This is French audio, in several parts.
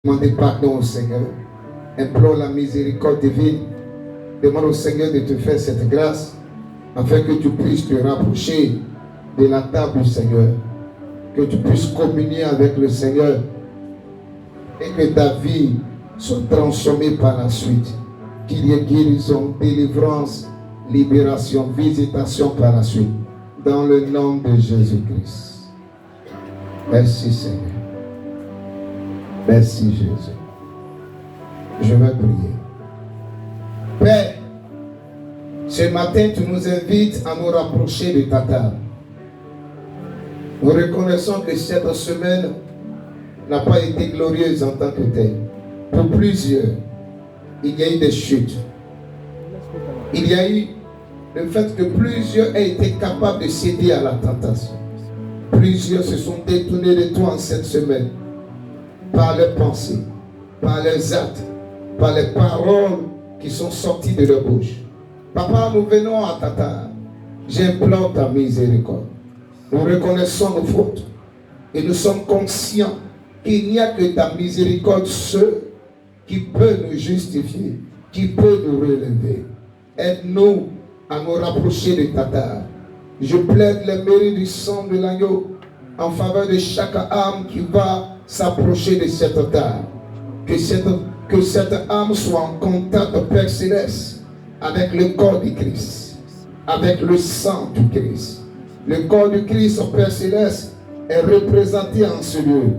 Demandez pardon au Seigneur. Implore la miséricorde divine. Demande au Seigneur de te faire cette grâce afin que tu puisses te rapprocher de la table du Seigneur. Que tu puisses communier avec le Seigneur et que ta vie soit transformée par la suite. Qu'il y ait guérison, délivrance, libération, visitation par la suite. Dans le nom de Jésus-Christ. Merci Seigneur. Merci Jésus. Je vais prier. Père, ce matin tu nous invites à nous rapprocher de ta table. Nous reconnaissons que cette semaine n'a pas été glorieuse en tant que telle. Pour plusieurs, il y a eu des chutes. Il y a eu le fait que plusieurs aient été capables de céder à la tentation. Plusieurs se sont détournés de toi en cette semaine. Par leurs pensées, par leurs actes, par les paroles qui sont sorties de leur bouche. Papa, nous venons à ta table. J'implore ta miséricorde. Nous reconnaissons nos fautes et nous sommes conscients qu'il n'y a que ta miséricorde seule qui peut nous justifier, qui peut nous relever. Aide-nous à nous rapprocher de ta table. Je plaide le mérite du sang de l'agneau en faveur de chaque âme qui va s'approcher de cette table. Que cette âme soit en contact, Père Céleste, avec le corps du Christ, avec le sang du Christ. Le corps du Christ, Père Céleste, est représenté en ce lieu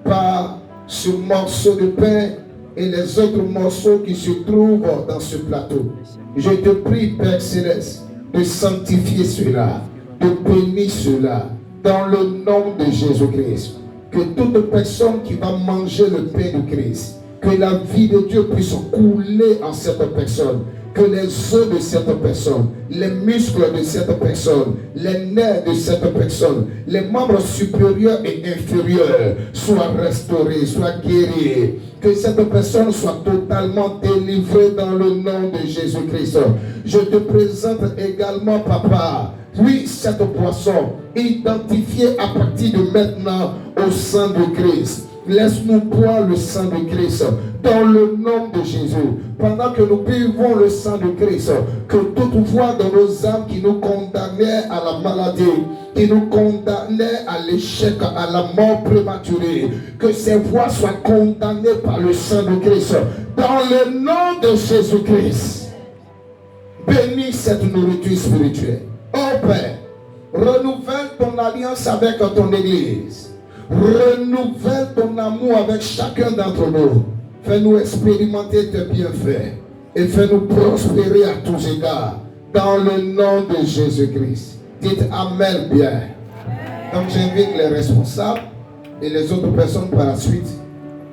par ce morceau de pain et les autres morceaux qui se trouvent dans ce plateau. Je te prie, Père Céleste, de sanctifier cela, de bénir cela, dans le nom de Jésus-Christ. Que toute personne qui va manger le pain du Christ, que la vie de Dieu puisse couler en cette personne, que les os de cette personne, les muscles de cette personne, les nerfs de cette personne, les membres supérieurs et inférieurs soient restaurés, soient guéris, que cette personne soit totalement délivrée dans le nom de Jésus-Christ. Je te présente également, Papa, oui, cette boisson, identifiée à partir de maintenant au sang de Christ. Laisse-nous boire le sang de Christ dans le nom de Jésus. Pendant que nous buvons le sang de Christ, que toute voix dans nos âmes qui nous condamnait à la maladie, qui nous condamnait à l'échec, à la mort prématurée, que ces voix soient condamnées par le sang de Christ dans le nom de Jésus-Christ. Bénis cette nourriture spirituelle. Oh Père, renouvelle ton alliance avec ton Église. Renouvelle ton amour avec chacun d'entre nous. Fais-nous expérimenter tes bienfaits et fais-nous prospérer à tous égards dans le nom de Jésus-Christ. Dites Amen bien. Donc j'invite les responsables et les autres personnes par la suite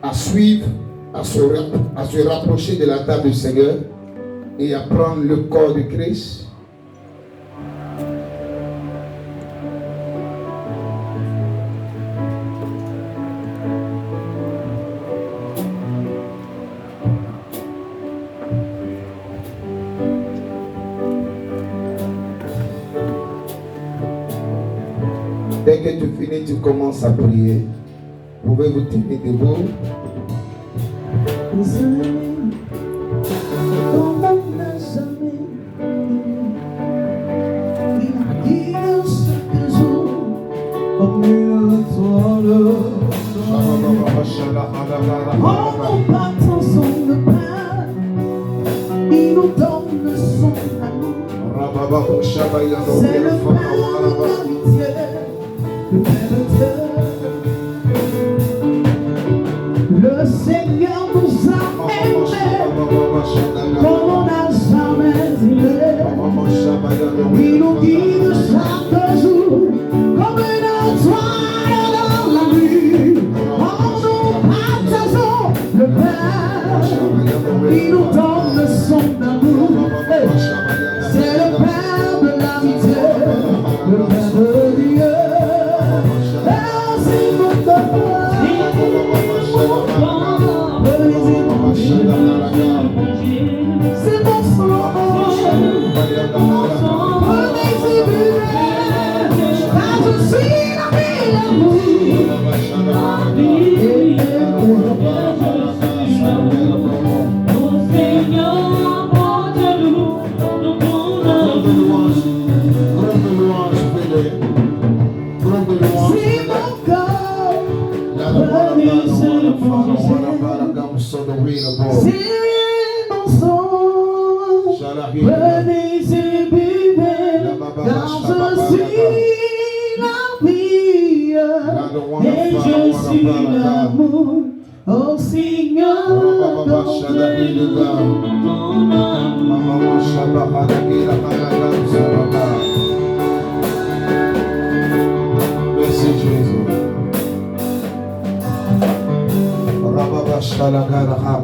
à suivre, à se rapprocher de la table du Seigneur et à prendre le corps de Christ. Dès que tu finis, tu commences à prier. Pouvez-vous tenir debout? Il nous donne son amour. C'est le Père de l'amitié, le Père de Dieu. Le Seigneur nous a aimés comme on n'a jamais aimé. Il nous guide chaque jour comme une étoile dans la nuit. En nous partageons le Père, il nous donne son amour. C'est le Père de l'amitié, le Père de Dieu. Merci mon papa, c'est mon sang, car je suis la vie, l'amour. C'est mon sang, venez et buvez, car je suis la vie, et je suis l'amour, oh Seigneur, ton Merci Jésus.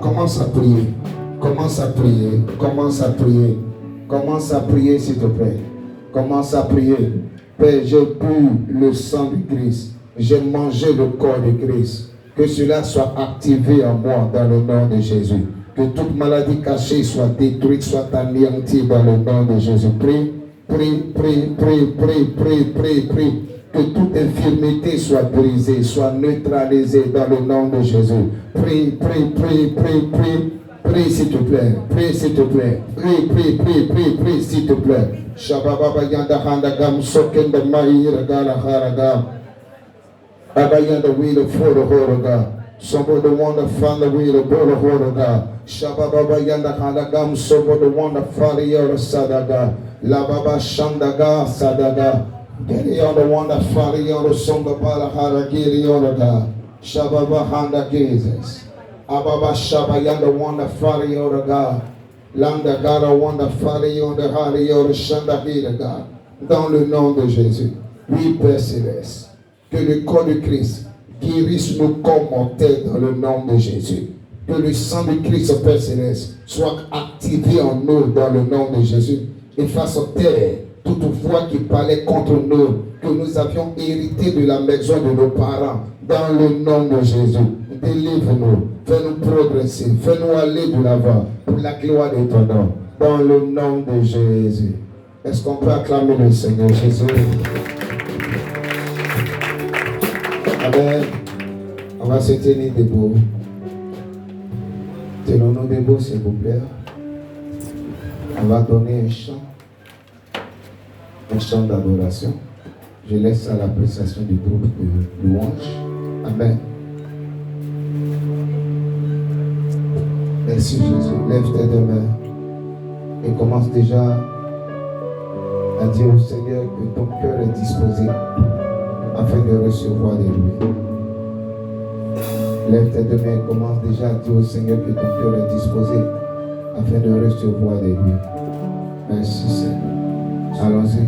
Commence à prier. Commence à prier. Commence à prier. Commence à prier, s'il te plaît. Commence à prier. Père, j'ai bu le sang de Christ. J'ai mangé le corps de Christ. Que cela soit activé en moi dans le nom de Jésus. Que toute maladie cachée soit détruite, soit anéantie dans le nom de Jésus. Prie, prie, prie, prie, prie, prie, prie, prie. Que toute infirmité soit brisée, soit neutralisée dans le nom de Jésus. Prie, prie, prie, prie, prie. Prie s'il te plaît, prie s'il te plaît, prie, prie, prie, prie, prie s'il te plaît. Shababa yanda handa gam sokenda maïra gala haraga. Abayanda wheel of for the horoga. Somebody want to find the wheel of the horoga. Shababa yanda handa gam somebody want to follow your sadaga. La baba shandaga sadaga. Get on the one that follow your songa bala haragiri yoga. Shababa handa Jesus. Ababa Shabayanda wanda fari yoda God. Landa Gada wanda fari yoda hari yoda shanda hida God. Dans le nom de Jésus, oui Père Céleste, que le corps de Christ guérisse nos corps mortels dans le nom de Jésus. Que le sang de Christ, Père Céleste, soit activé en nous dans le nom de Jésus. Et fasse taire toute voix qui parlait contre nous, que nous avions hérité de la maison de nos parents, dans le nom de Jésus. Délivre-nous, fais-nous progresser, fais-nous aller de l'avant pour la gloire de ton nom, dans le nom de Jésus. Est-ce qu'on peut acclamer le Seigneur Jésus? Amen. On va se tenir debout. Tenons-nous debout, s'il vous plaît. On va donner un chant d'adoration. Je laisse à l'appréciation du groupe de louanges. Amen. Merci Jésus. Lève tes deux mains et commence déjà à dire au Seigneur que ton cœur est disposé afin de recevoir de lui. Lève tes deux mains et commence déjà à dire au Seigneur que ton cœur est disposé afin de recevoir de lui. Merci Seigneur. Allons-y.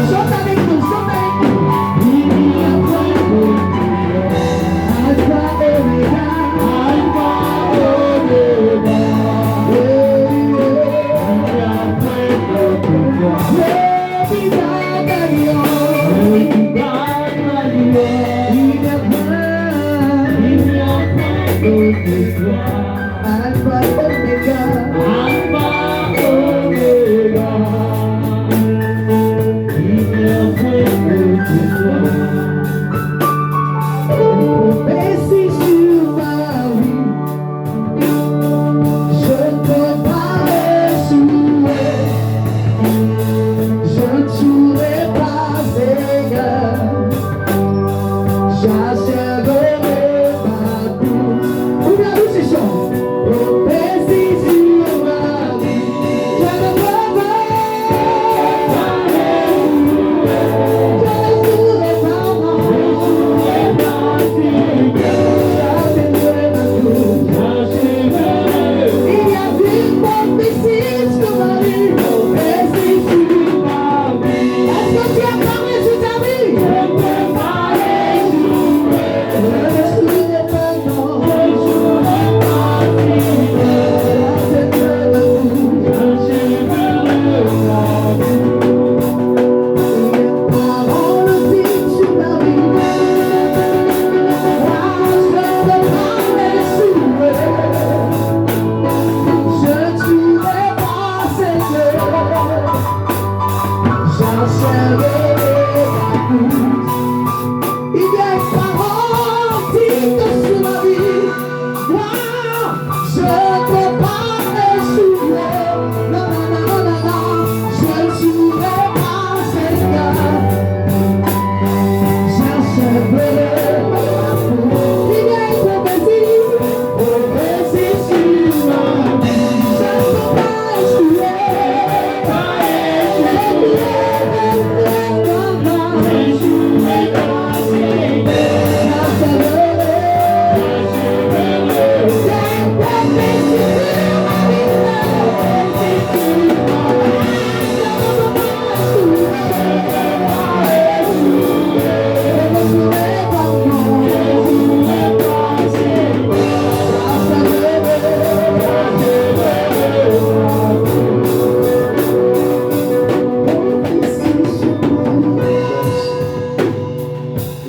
Chante avec nous, chante avec nous. Il n'y a point de Alpha Omega. Alpha Omega. Alpha Omega. Alpha Omega. Prophétie sur ma vie, je ne peux pas échouer, je ne serai pas égal, j'achèverai ma course. Ou bien nous chichons. Prophétie sur ma vie, je ne peux pas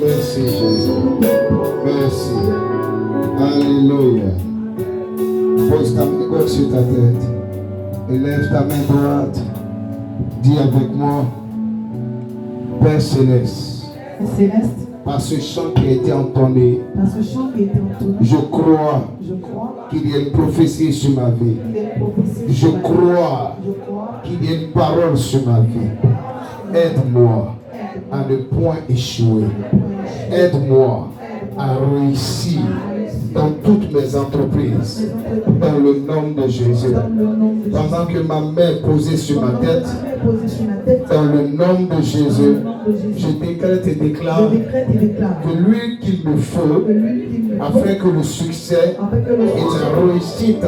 Merci Jésus. Merci. Alléluia. Pose ta main gauche sur ta tête. Élève ta main droite. Dis avec moi, Père Céleste, Céleste, par ce chant qui a été entonné, par ce chant qui a été entonné, je crois je crois qu'il y a une prophétie sur ma vie. qu'il y a une prophétie Je sur ma vie. crois Je crois qu'il y a une parole sur ma vie. Aide-moi à ne point échouer. Aide-moi à réussir dans toutes mes entreprises. Dans le nom de Jésus. dans le nom de Jésus. Pendant que ma main est posée sur ma tête, Posée sur ma tête, dans le nom de Jésus, je décrète et je déclare décrète et déclare que l'huile qu'il me faut, que lui qui me afin que le succès afin que le et la réussite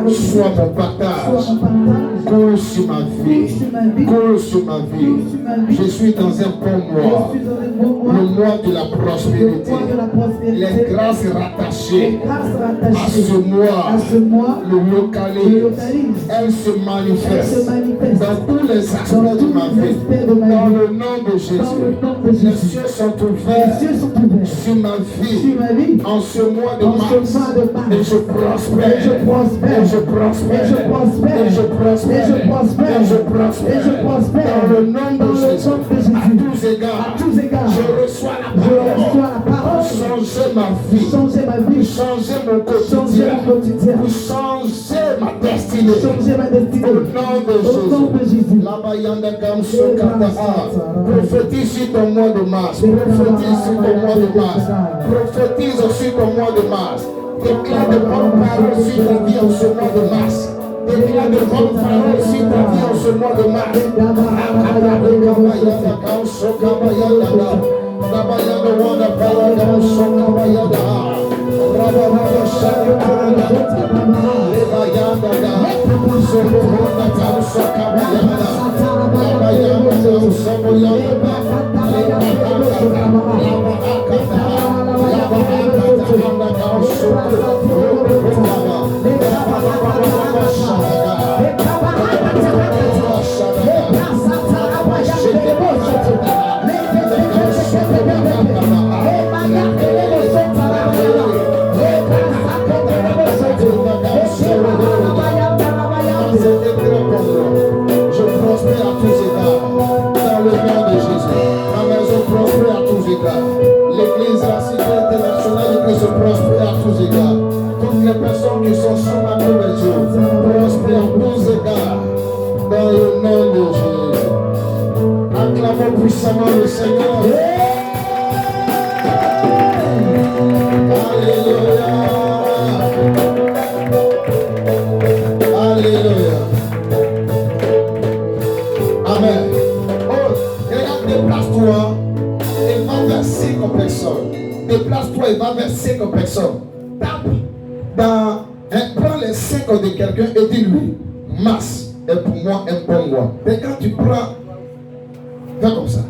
soit mon partage, soit mon partage, coule sur ma vie, sur ma vie, coule sur ma vie. sur ma vie. Je suis dans un bon mois, Je suis dans un bon mois, le mois de la le prospérité. mois de la prospérité, Les grâces rattachées grâce à rattachée ce mois à ce mois, le le localise. localise, Elle se elle se manifeste manifeste dans tous les dans aspects de tous ma les vie. aspects de ma Dans vie. le nom de Dans le Jésus, nom de les Jésus. cieux sont Les ouverts cieux sont ouverts sur ma vie. sur ma vie. En ce mois de En ce mars, mois de mars. et je prospère, Et je prospère. et je prospère, Et je prospère. et je prospère, Et je prospère. et je prospère, Et je prospère. dans le nom de Dans le Jésus. nom de Jésus. À tous égards, À tous égards. je reçois la Je parole, reçois la parole. changer ma vie, Changer ma vie. changer mon Changer quotidien, mon quotidien. pour changer ma destinée. Changer ma destinée. Au nom de Au nom de Jésus. Jésus. Labayanda Gamso Kataha. Prophétise sur ton mois de mars. Prophétise sur ton mois de mars. Prophétise sur ton mois de mars. Déclare de bonnes paroles sur ta vie en ce mois de mars. Déclare de bonnes paroles sur ta vie en ce mois de mars. Labayanda Gamso Kabayanda. Labayanda Wanda Bayanda Gamso Kabayanda. Rababa Shakayanda. Lebayanda. Sokohonda Gamso Kabayanda. Labayanda Gamso Je prospère à tous égards. Dans le nom de Jésus. Ma maison prospère à tous égards. L'église, la cité internationale, que se prospère à tous égards. Toutes les personnes qui sont sous ma couverture prospèrent à tous égards. Dans le nom de Jésus. Acclamons puissamment le Seigneur. Alléluia. Alléluia. Amen. Oh, regarde, déplace-toi et va vers 5 personnes. Déplace-toi et va vers 5 personnes. Tape prends les 5 de quelqu'un et dis-lui, Masse est pour moi un bon mois. Et quand tu prends, fais comme ça.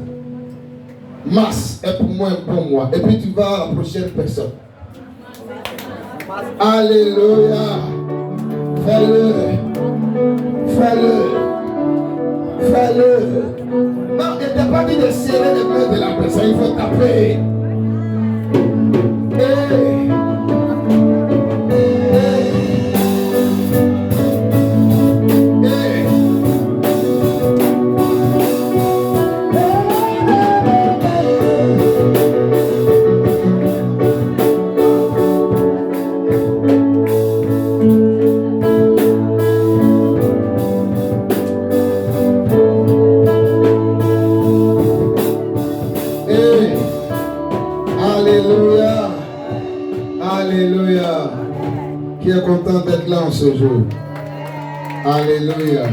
Masse est pour moi un bon mois. Et puis tu vas à la prochaine personne. Alléluia. Fais-le. Fais-le. Fais-le. Non, il n'est pas dit de serrer les mains de la personne. Il faut taper. En ce jour. Alléluia.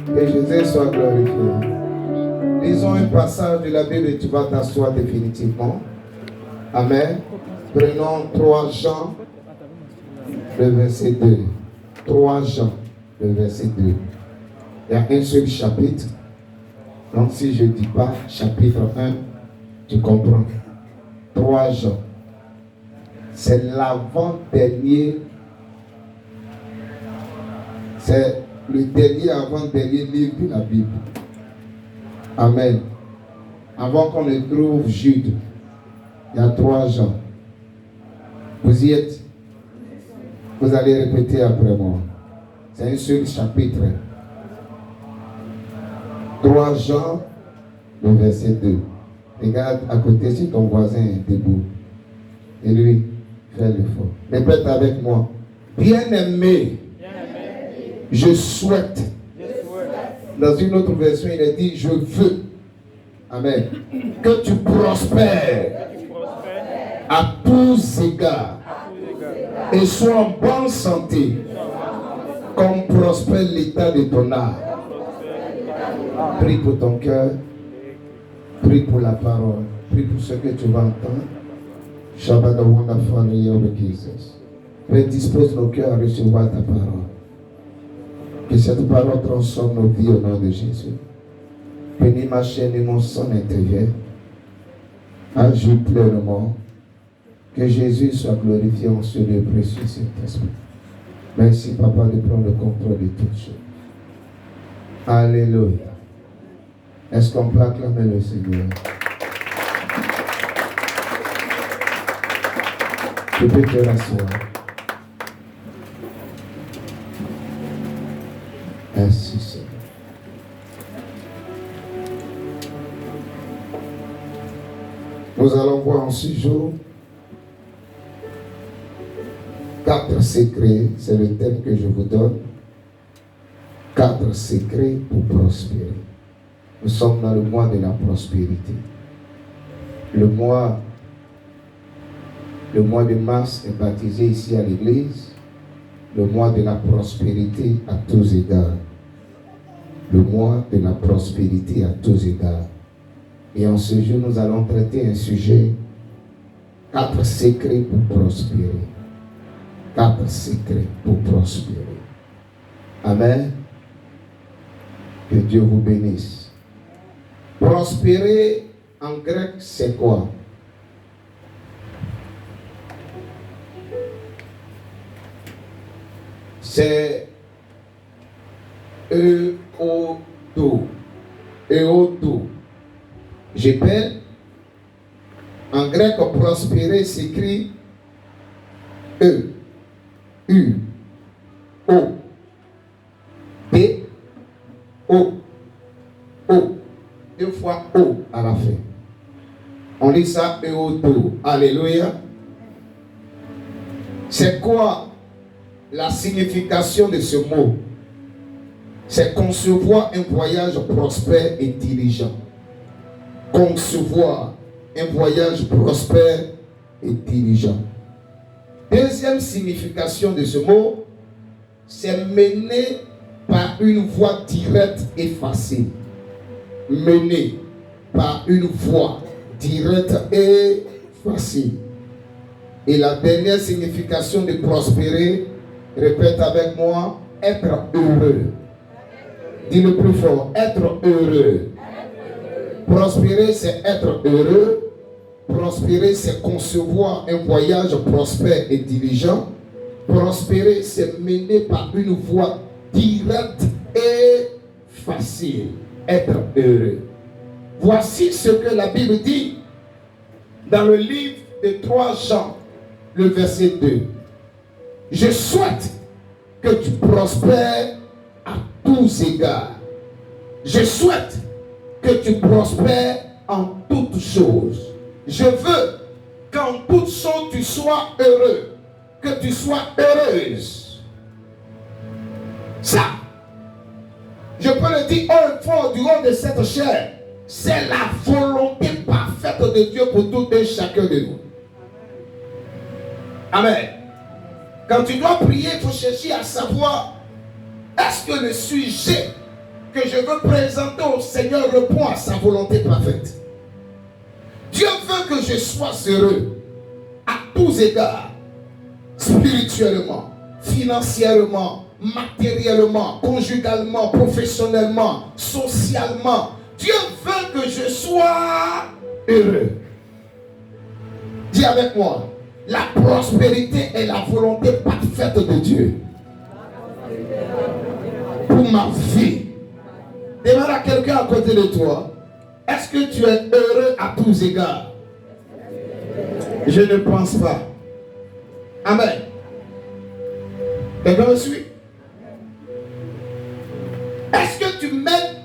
Que Jésus soit glorifié. Lisons un passage de la Bible et tu vas t'asseoir définitivement. Amen. Prenons 3 Jean, le verset 2. 3 Jean, le verset 2. Il y a un seul chapitre. Donc si je ne dis pas chapitre 1, tu comprends. 3 Jean. C'est l'avant-dernier. C'est le dernier avant-dernier livre de la Bible. Amen. Avant qu'on ne trouve Jude, il y a 3 Jean. Vous y êtes? Vous allez répéter après moi. C'est un seul chapitre. 3 Jean, le verset 2. Regarde à côté si ton voisin est debout. Et lui, fais l'effort. Répète avec moi. Bien-aimé. Je souhaite. Dans une autre version, il est dit, je veux. Amen. Que tu prospères à tous égards et sois en bonne santé, comme prospère l'état de ton âme. Prie pour ton cœur. Prie pour la parole. Prie pour ce que tu vas entendre. Shabbat the wonderful name of Jesus. Père, dispose nos cœurs à recevoir ta parole. Que cette parole transforme nos vies au nom de Jésus. Bénis ma chaîne et mon sang intérieur. Ajoute pleinement. Que Jésus soit glorifié en ce lieu précieux, Saint-Esprit. Merci, Papa, de prendre le contrôle de toutes choses. Alléluia. Est-ce qu'on peut acclamer le Seigneur? Tu peux te rasseoir. Merci Seigneur. Nous allons voir en ce jour 4 secrets, c'est le thème que je vous donne. 4 secrets pour prospérer. Nous sommes dans le mois de la prospérité. Le mois de mars est baptisé ici à l'église. Le mois de la prospérité à tous égards. Le mois de la prospérité à tous égards. Et en ce jour, nous allons traiter un sujet, 4 secrets pour prospérer. 4 secrets pour prospérer. Amen. Que Dieu vous bénisse. Prospérer en grec, c'est quoi? C'est Euodo. Euodo. J'appelle. En grec, prospérer s'écrit E, U, O, D, O, O. 2 fois O à la fin. On lit ça Euodo. Alléluia. C'est quoi la signification de ce mot? C'est concevoir un voyage prospère et diligent. Concevoir un voyage prospère et diligent. Deuxième signification de ce mot, c'est mener par une voie directe et facile. Mener par une voie directe et facile. Et la dernière signification de prospérer, répète avec moi, être heureux. Dis-le plus fort, être heureux. Prospérer, c'est être heureux. Prospérer, c'est concevoir un voyage prospère et diligent. Prospérer, c'est mener par une voie directe et facile. Être heureux. Voici ce que la Bible dit dans le livre de 3 Jean, le verset 2. Je souhaite que tu prospères à tous égards. Je souhaite que tu prospères en toutes choses. Je veux qu'en toutes choses tu sois heureux, que tu sois heureuse. Ça, je peux le dire haut et fort du haut de cette chair, c'est la volonté parfaite de Dieu pour tout et chacun de nous. Amen. Quand tu dois prier, il faut chercher à savoir, est-ce que le sujet que je veux présenter au Seigneur répond à sa volonté parfaite? Dieu veut que je sois heureux à tous égards, spirituellement, financièrement, matériellement, conjugalement, professionnellement, socialement. Dieu veut que je sois heureux. Dis avec moi, la prospérité est la volonté parfaite de Dieu pour ma vie. Demande à quelqu'un à côté de toi, est-ce que tu es heureux à tous égards? Je ne pense pas. Amen. Quelqu'un me suit? Est-ce que tu mènes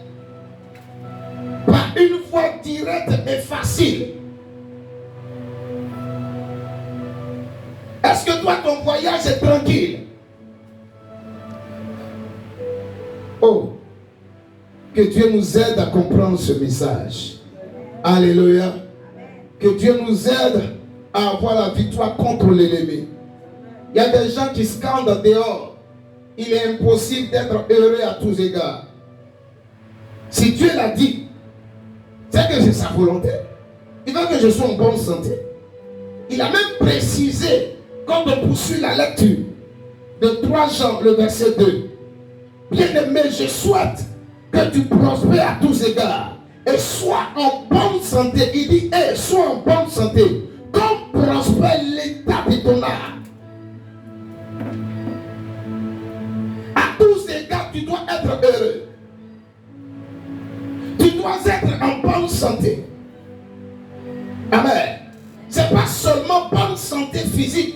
par une voie directe et facile? Est-ce que toi, ton voyage est tranquille? Oh, que Dieu nous aide à comprendre ce message. Alléluia. Que Dieu nous aide à avoir la victoire contre l'ennemi. Il y a des gens qui scandent dehors. Il est impossible d'être heureux à tous égards. Si Dieu l'a dit, c'est que c'est sa volonté. Il veut que je sois en bonne santé. Il a même précisé, quand on poursuit la lecture de 3 Jean, le verset 2. Bien-aimé, je souhaite que tu prospères à tous égards et sois en bonne santé. Il dit, sois en bonne santé, comme prospère l'état de ton âme. À tous égards, tu dois être heureux. Tu dois être en bonne santé. Amen. C'est pas seulement bonne santé physique,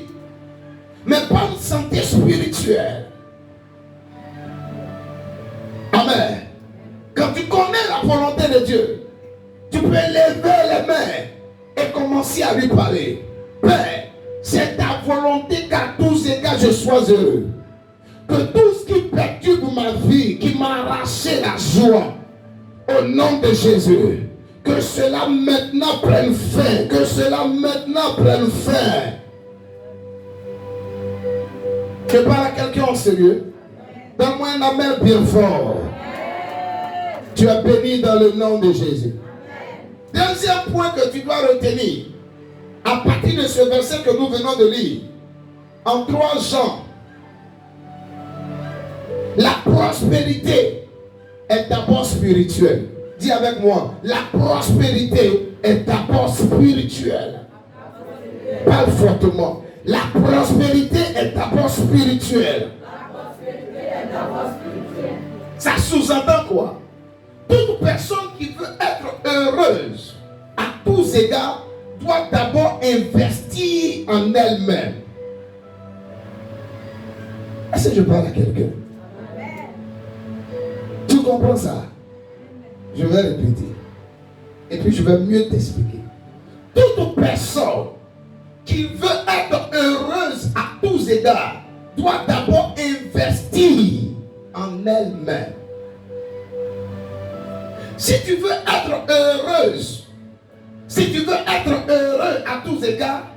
mais bonne santé spirituelle. Amen. Quand tu connais la volonté de Dieu, tu peux lever les mains et commencer à lui parler. Père, c'est ta volonté qu'à tous égards je sois heureux. Que tout ce qui perturbe ma vie, qui m'a arraché la joie, au nom de Jésus, que cela maintenant prenne fin. Que cela maintenant prenne fin. Je parle à quelqu'un en sérieux. Donne-moi un amen bien fort. Tu es béni dans le nom de Jésus. Deuxième point que tu dois retenir, à partir de ce verset que nous venons de lire, en 3 Jean, la prospérité est d'abord spirituelle. Dis avec moi, la prospérité est d'abord spirituelle. Parle fortement. La prospérité est d'abord spirituelle. Ça sous-entend quoi? Toute personne qui veut être heureuse à tous égards doit d'abord investir en elle-même. Est-ce que je parle à quelqu'un? Tu comprends ça? Je vais répéter. Et puis je vais mieux t'expliquer. Toute personne qui veut être heureuse à tous égards doit d'abord investir en elle-même. Si tu veux être heureuse, si tu veux être heureux à tous égards,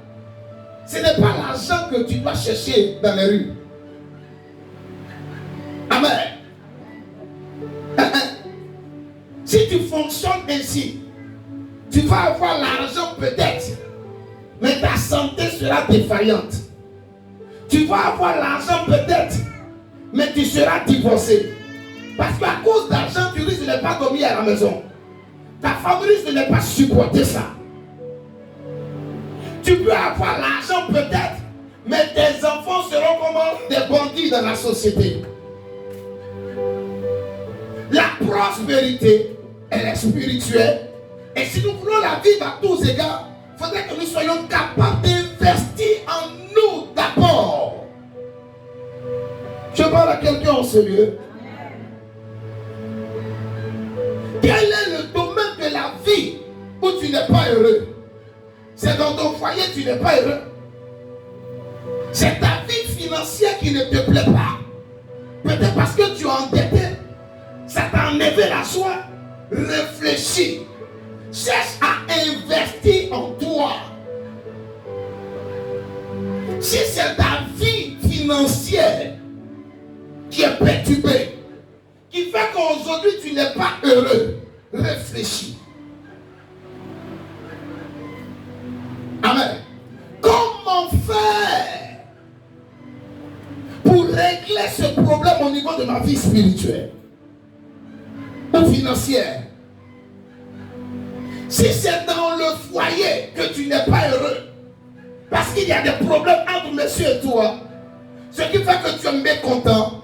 ce n'est pas l'argent que tu dois chercher dans les rues. Amen. Si tu fonctionnes ainsi, tu vas avoir l'argent peut-être, mais ta santé sera défaillante. Tu vas avoir l'argent peut-être, mais tu seras divorcé. Parce qu'à cause d'argent, tu risques de ne pas dormir à la maison. Ta femme risque de ne pas supporter ça. Tu peux avoir l'argent peut-être, mais tes enfants seront comment? Des bandits dans la société. La prospérité, elle est spirituelle. Et si nous voulons la vivre à tous égards, il faudrait que nous soyons capables d'investir en nous d'abord. Je parle à quelqu'un en sérieux. Quel est le domaine de la vie où tu n'es pas heureux? C'est dans ton foyer que tu n'es pas heureux. C'est ta vie financière qui ne te plaît pas. Peut-être parce que tu es endetté. Ça t'a enlevé la joie. Réfléchis. Cherche à investir en toi. Si c'est ta vie financière qui est perturbée, qui fait qu'aujourd'hui tu n'es pas heureux, réfléchis. Amen. Comment faire pour régler ce problème au niveau de ma vie spirituelle ou financière? Si c'est dans le foyer que tu n'es pas heureux, parce qu'il y a des problèmes entre monsieur et toi, ce qui fait que tu es mécontent,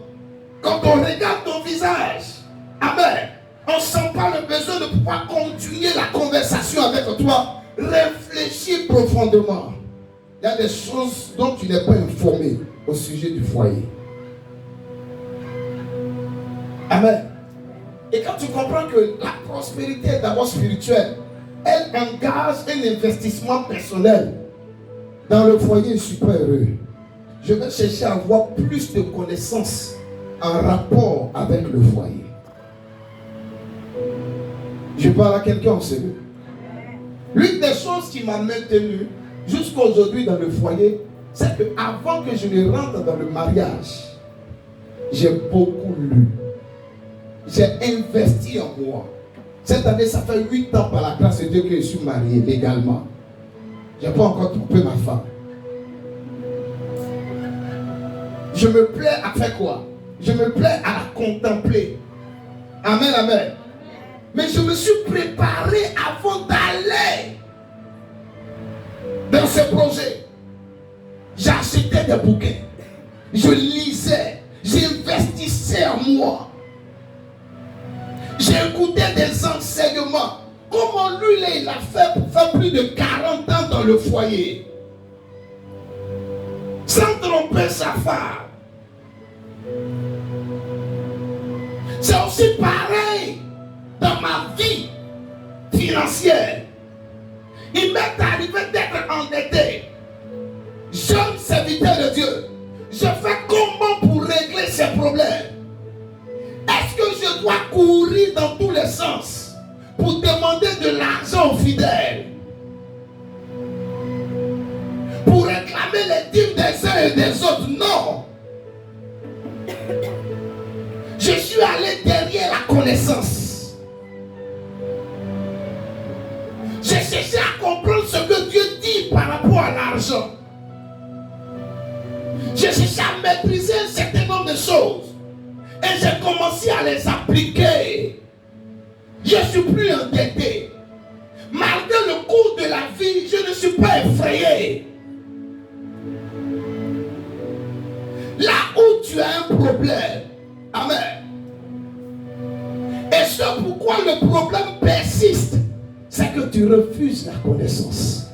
quand on regarde ton visage, amen, on ne sent pas le besoin de pouvoir continuer la conversation avec toi. Réfléchis profondément. Il y a des choses dont tu n'es pas informé au sujet du foyer. Amen. Et quand tu comprends que la prospérité est d'abord spirituelle, elle engage un investissement personnel. Dans le foyer, je suis pas heureux. Je vais chercher à avoir plus de connaissances en rapport avec le foyer. Je parle à quelqu'un en sérieux. L'une des choses qui m'a maintenu jusqu'à aujourd'hui dans le foyer, c'est que avant que je ne rentre dans le mariage, j'ai beaucoup lu. J'ai investi en moi. Cette année, ça fait 8 ans par la grâce de Dieu que je suis marié légalement. Je n'ai pas encore trouvé ma femme. Je me plais à faire quoi? Je me plais à la contempler. Amen, amen. Mais je me suis préparé avant d'aller dans ce projet. J'achetais des bouquins. Je lisais. J'investissais en moi. J'écoutais des enseignements. Comment lui, il a fait pour faire plus de 40 ans dans le foyer. Sans tromper sa femme. C'est aussi pareil dans ma vie financière. Il m'est arrivé d'être endetté. Jeune serviteur de Dieu. Je fais comment pour régler ces problèmes? Est-ce que je dois courir dans tous les sens pour demander de l'argent aux fidèles? Pour réclamer les dîmes des uns et des autres? Non. Je suis allé derrière la connaissance. J'ai cherché à comprendre ce que Dieu dit par rapport à l'argent. J'ai cherché à maîtriser un certain nombre de choses. Et j'ai commencé à les appliquer. J'ai Je ne suis plus endetté. Malgré le cours de la vie, je ne suis pas effrayé. Là où tu as un problème, amen. Et c'est pourquoi le problème persiste, c'est que tu refuses la connaissance.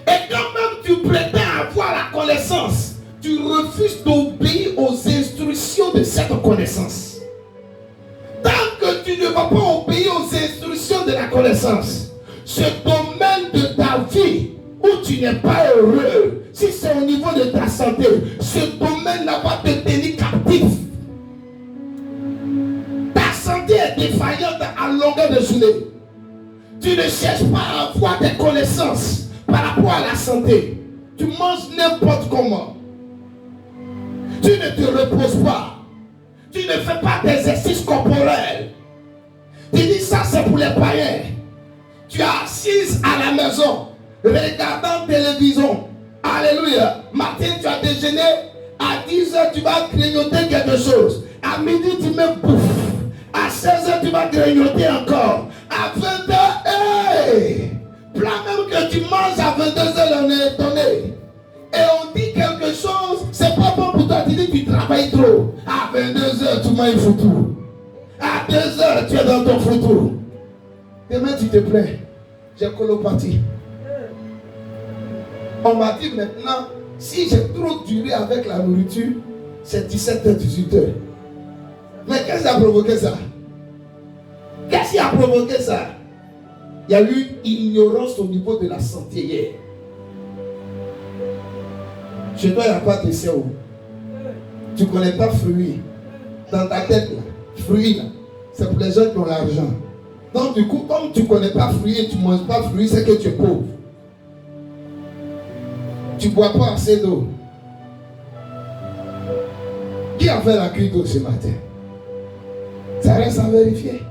Et quand même tu prétends avoir la connaissance, tu refuses d'obéir aux instructions de cette connaissance. Tant que tu ne vas pas obéir aux instructions de la connaissance, ce domaine de ta vie où tu n'es pas heureux, si c'est au niveau de ta santé, ce domaine-là va te tenir captif. Ta santé est défaillante à longueur de journée. Tu ne cherches pas à avoir des connaissances par rapport à la santé. Tu manges n'importe comment. Tu ne te reposes pas. Tu ne fais pas d'exercice corporel. Tu dis ça c'est pour les païens. Tu es assise à la maison, regardant télévision. Alléluia. Matin tu as déjeuné. À 10h tu vas grignoter quelque chose. À midi tu me bouffes. À 16h tu vas grignoter encore. À 20h, hey! Plat même que tu manges à 22h, on est étonné. Et on dit quelque chose, c'est pas bon pour toi. Tu dis que tu travailles trop. À 22h, tu manges foutu. À 2h, tu es dans ton foutu. Demain, tu te plains. J'ai colopathie. On m'a dit maintenant, si j'ai trop duré avec la nourriture, c'est 17h, 18h. Mais qu'est-ce qui a provoqué ça? Qu'est-ce qui a provoqué ça? Il y a eu ignorance au niveau de la santé hier. Chez toi, il n'y a pas de cerveau. Tu ne connais pas fruits. Dans ta tête, là, fruits, là, c'est pour les gens qui ont l'argent. Donc, du coup, comme tu ne connais pas fruits et tu ne manges pas fruits, c'est que tu es pauvre. Tu ne bois pas assez d'eau. Qui a fait la cuite d'eau ce matin? Ça reste à vérifier.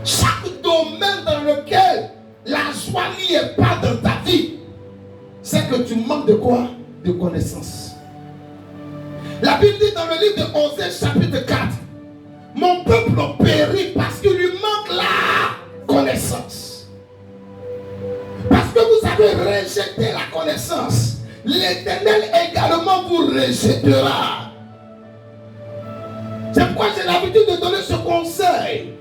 Chaque domaine dans lequel la joie n'y est pas dans ta vie, c'est que tu manques de quoi? De connaissance. La Bible dit dans le livre de Osée chapitre 4, mon peuple périt parce qu'il lui manque la connaissance. Parce que vous avez rejeté la connaissance, l'Éternel également vous rejettera. C'est pourquoi j'ai l'habitude de donner ce conseil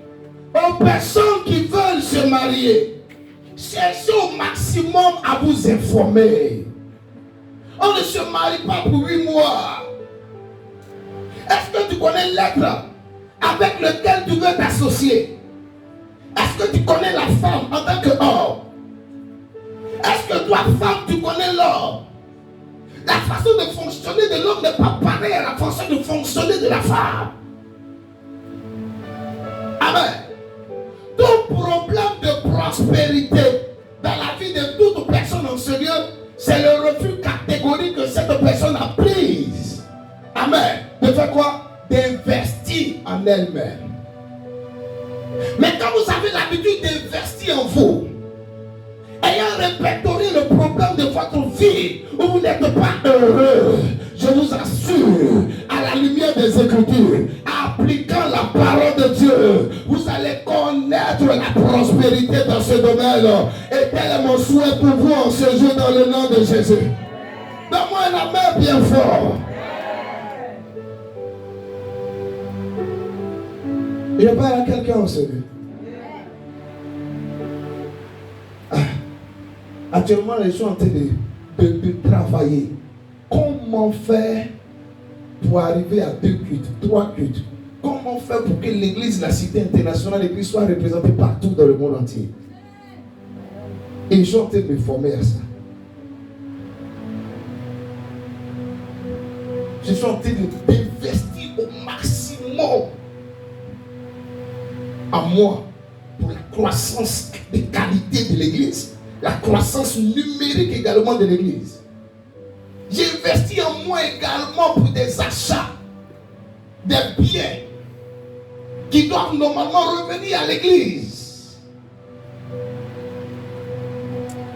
aux personnes qui veulent se marier. Cherchez au maximum à vous informer. On ne se marie pas pour 8 mois. Est-ce que tu connais l'être avec lequel tu veux t'associer? Est-ce que tu connais la femme en tant qu'homme? Est-ce que toi, femme, tu connais l'homme? La façon de fonctionner de l'homme n'est pas pareille à la façon de fonctionner de la femme. Amen. Tout problème de prospérité dans la vie de toute personne en ce lieu, c'est le refus catégorique que cette personne a prise. Amen. De faire quoi? D'investir en elle-même. Mais quand vous avez l'habitude d'investir en vous, ayant répertorié le problème de votre vie où vous n'êtes pas heureux, je vous assure, à la lumière des Écritures, appliquant la parole de Dieu, vous allez connaître la prospérité dans ce domaine. Et tel est mon souhait pour vous en ce jour dans le nom de Jésus. Donne-moi un amen bien fort. Je parle à quelqu'un en ce lieu. Actuellement, les gens sont en train de travailler. Comment faire pour arriver à 2 cultes, 3 cultes? Comment faire pour que l'église, la cité internationale de Christ soit représentée partout dans le monde entier? Et ils sont en train de me former à ça. Je suis en train d'investir au maximum à moi pour la croissance de qualité de l'église. La croissance numérique également de l'église. J'investis en moi également pour des achats, des biens qui doivent normalement revenir à l'église.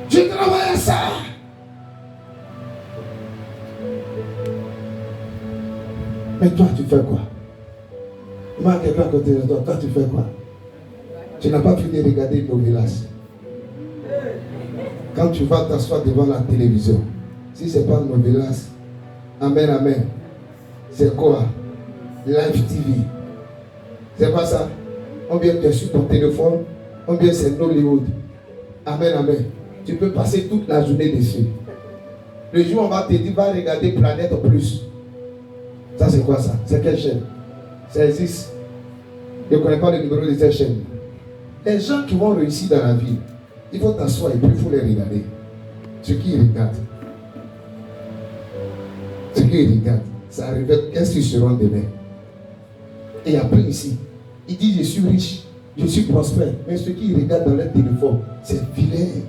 Je travaille à ça. Mais toi, tu fais quoi? Moi, quelqu'un à côté de toi, tu fais quoi? Tu n'as pas fini de regarder nos villages. Quand tu vas t'asseoir devant la télévision, si ce n'est pas nos villages, amen, amen. C'est quoi? Live TV. C'est pas ça? On vient bien sur ton téléphone, on vient c'est Hollywood. Amen, amen. Tu peux passer toute la journée dessus. Le jour où on va te dire, va regarder Planète Plus. Ça c'est quoi ça? C'est quelle chaîne? Ça existe. Je ne connais pas le numéro de cette chaîne. Les gens qui vont réussir dans la vie, il faut t'asseoir et puis il faut les regarder. Ce qui regarde. Ce qui regarde, ça révèle qu'est-ce qu'ils seront demain. Et après ici, il dit je suis riche, je suis prospère. Mais ceux qui regardent dans leur téléphone, c'est vilain.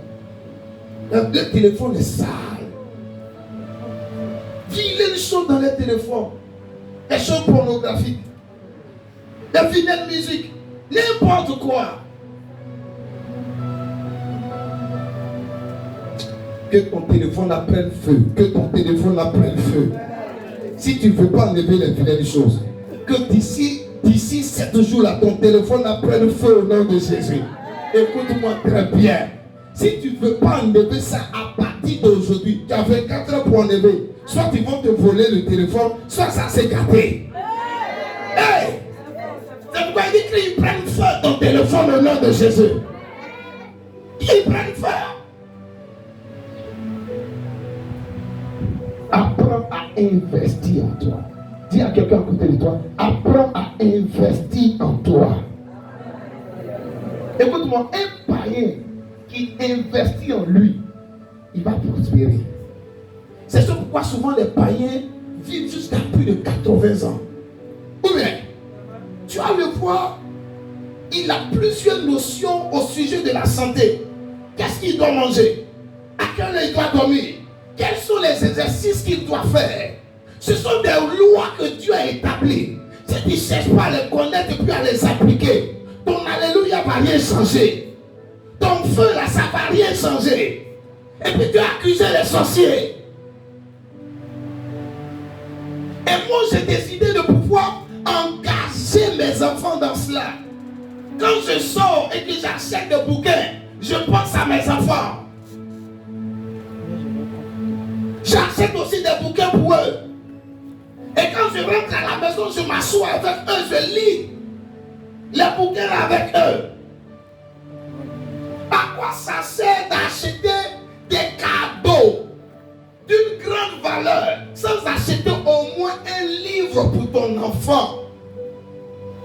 Leur téléphone est sale. Vilaines choses dans leur téléphone. Les choses pornographiques. La vilaine musique. N'importe quoi. Que ton téléphone apprenne feu. Que ton téléphone apprenne feu. Si tu ne veux pas enlever les vilaines choses, que d'ici 7 jours-là, ton téléphone apprenne feu au nom de Jésus. Écoute-moi très bien. Si tu ne veux pas enlever ça à partir d'aujourd'hui, tu as 24 heures pour enlever. Soit ils vont te voler le téléphone, soit ça s'est gâté. Hey! C'est pourquoi il dit qu'ils prennent feu ton téléphone au nom de Jésus. Qu'ils prennent feu. Apprends à investir en toi. Dis à quelqu'un à côté de toi, apprends à investir en toi. Écoute-moi, un païen qui investit en lui, il va prospérer. C'est ce pourquoi souvent les païens vivent jusqu'à plus de 80 ans. Ou bien, tu vas le voir, il a plusieurs notions au sujet de la santé. Qu'est-ce qu'il doit manger? À quelle heure il doit dormir? Quels sont les exercices qu'il doit faire? Ce sont des lois que Dieu a établies. Si tu ne cherches pas à les connaître et puis à les appliquer, ton alléluia ne va rien changer. Ton feu là, ça ne va rien changer. Et puis tu as accusé les sorciers. Et moi, j'ai décidé de pouvoir engager mes enfants dans cela. Quand je sors et que j'achète des bouquins, je pense à mes enfants. J'achète aussi des bouquins pour eux. Et quand je rentre à la maison, je m'assois avec eux, je lis les bouquins avec eux. À quoi ça sert d'acheter des cadeaux d'une grande valeur sans acheter au moins un livre pour ton enfant?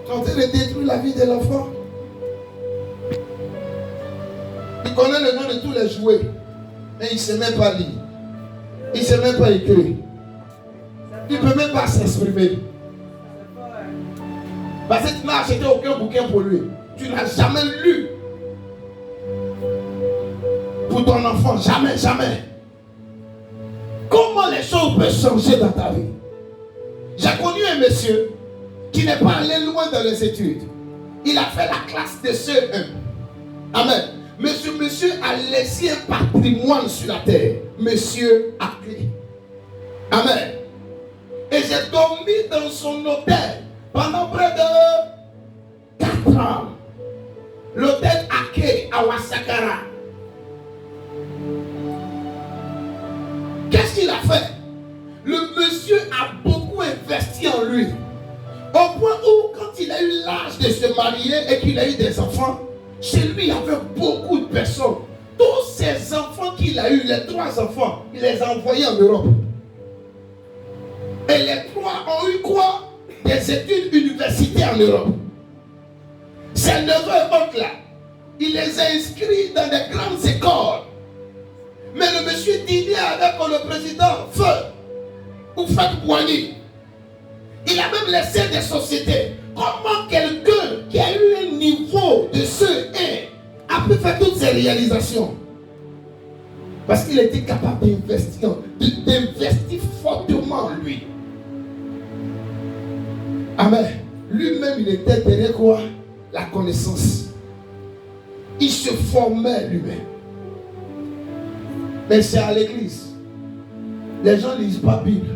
Tu es en train de détruire la vie de l'enfant. Il connaît le nom de tous les jouets, mais il ne sait même pas lire. Il ne sait même pas écrire. Il ne peut même pas s'exprimer. Parce que tu n'as acheté aucun bouquin pour lui. Tu n'as jamais lu pour ton enfant. Jamais, jamais. Comment les choses peuvent changer dans ta vie? J'ai connu un monsieur qui n'est pas allé loin dans les études. Il a fait la classe de CE1. Amen. Mais ce monsieur a laissé un patrimoine sur la terre. Monsieur a clé. Amen. Et j'ai dormi dans son hôtel pendant près de 4 ans. L'hôtel Ake à Wasakara. Qu'est-ce qu'il a fait? Le monsieur a beaucoup investi en lui. Au point où, quand il a eu l'âge de se marier et qu'il a eu des enfants, chez lui, il y avait beaucoup de personnes. Tous ces enfants qu'il a eu, les 3 enfants, il les a envoyés en Europe. Et les 3 ont eu quoi? Des études universitaires en Europe. Ces neveux autres là, il les a inscrits dans des grandes écoles. Mais le monsieur dînait avec le président Feu ou Fat Boigny. Il a même laissé des sociétés. Comment quelqu'un qui a eu un niveau de CE1 a pu faire toutes ces réalisations? Parce qu'il était capable d'investir fortement en lui. Amen. Lui-même, il était derrière quoi? La connaissance. Il se formait lui-même. Mais c'est à l'église. Les gens ne lisent pas la Bible.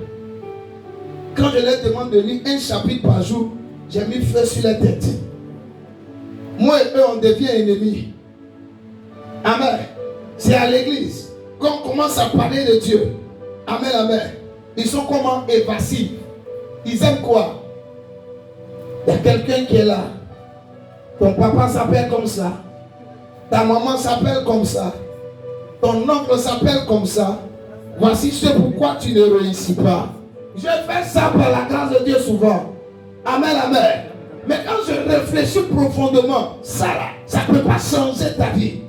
Quand je leur demande de lire un chapitre par jour, j'ai mis feu sur la tête. Moi et eux, on devient ennemis. Amen. C'est à l'église qu'on commence à parler de Dieu. Amen, amen. Ils sont comment? Évasifs. Ils aiment quoi? Il y a quelqu'un qui est là. Ton papa s'appelle comme ça. Ta maman s'appelle comme ça. Ton oncle s'appelle comme ça. Voici ce pourquoi tu ne réussis pas. Je fais ça par la grâce de Dieu souvent. Amen, amen. Mais quand je réfléchis profondément, ça ne peut pas changer ta vie.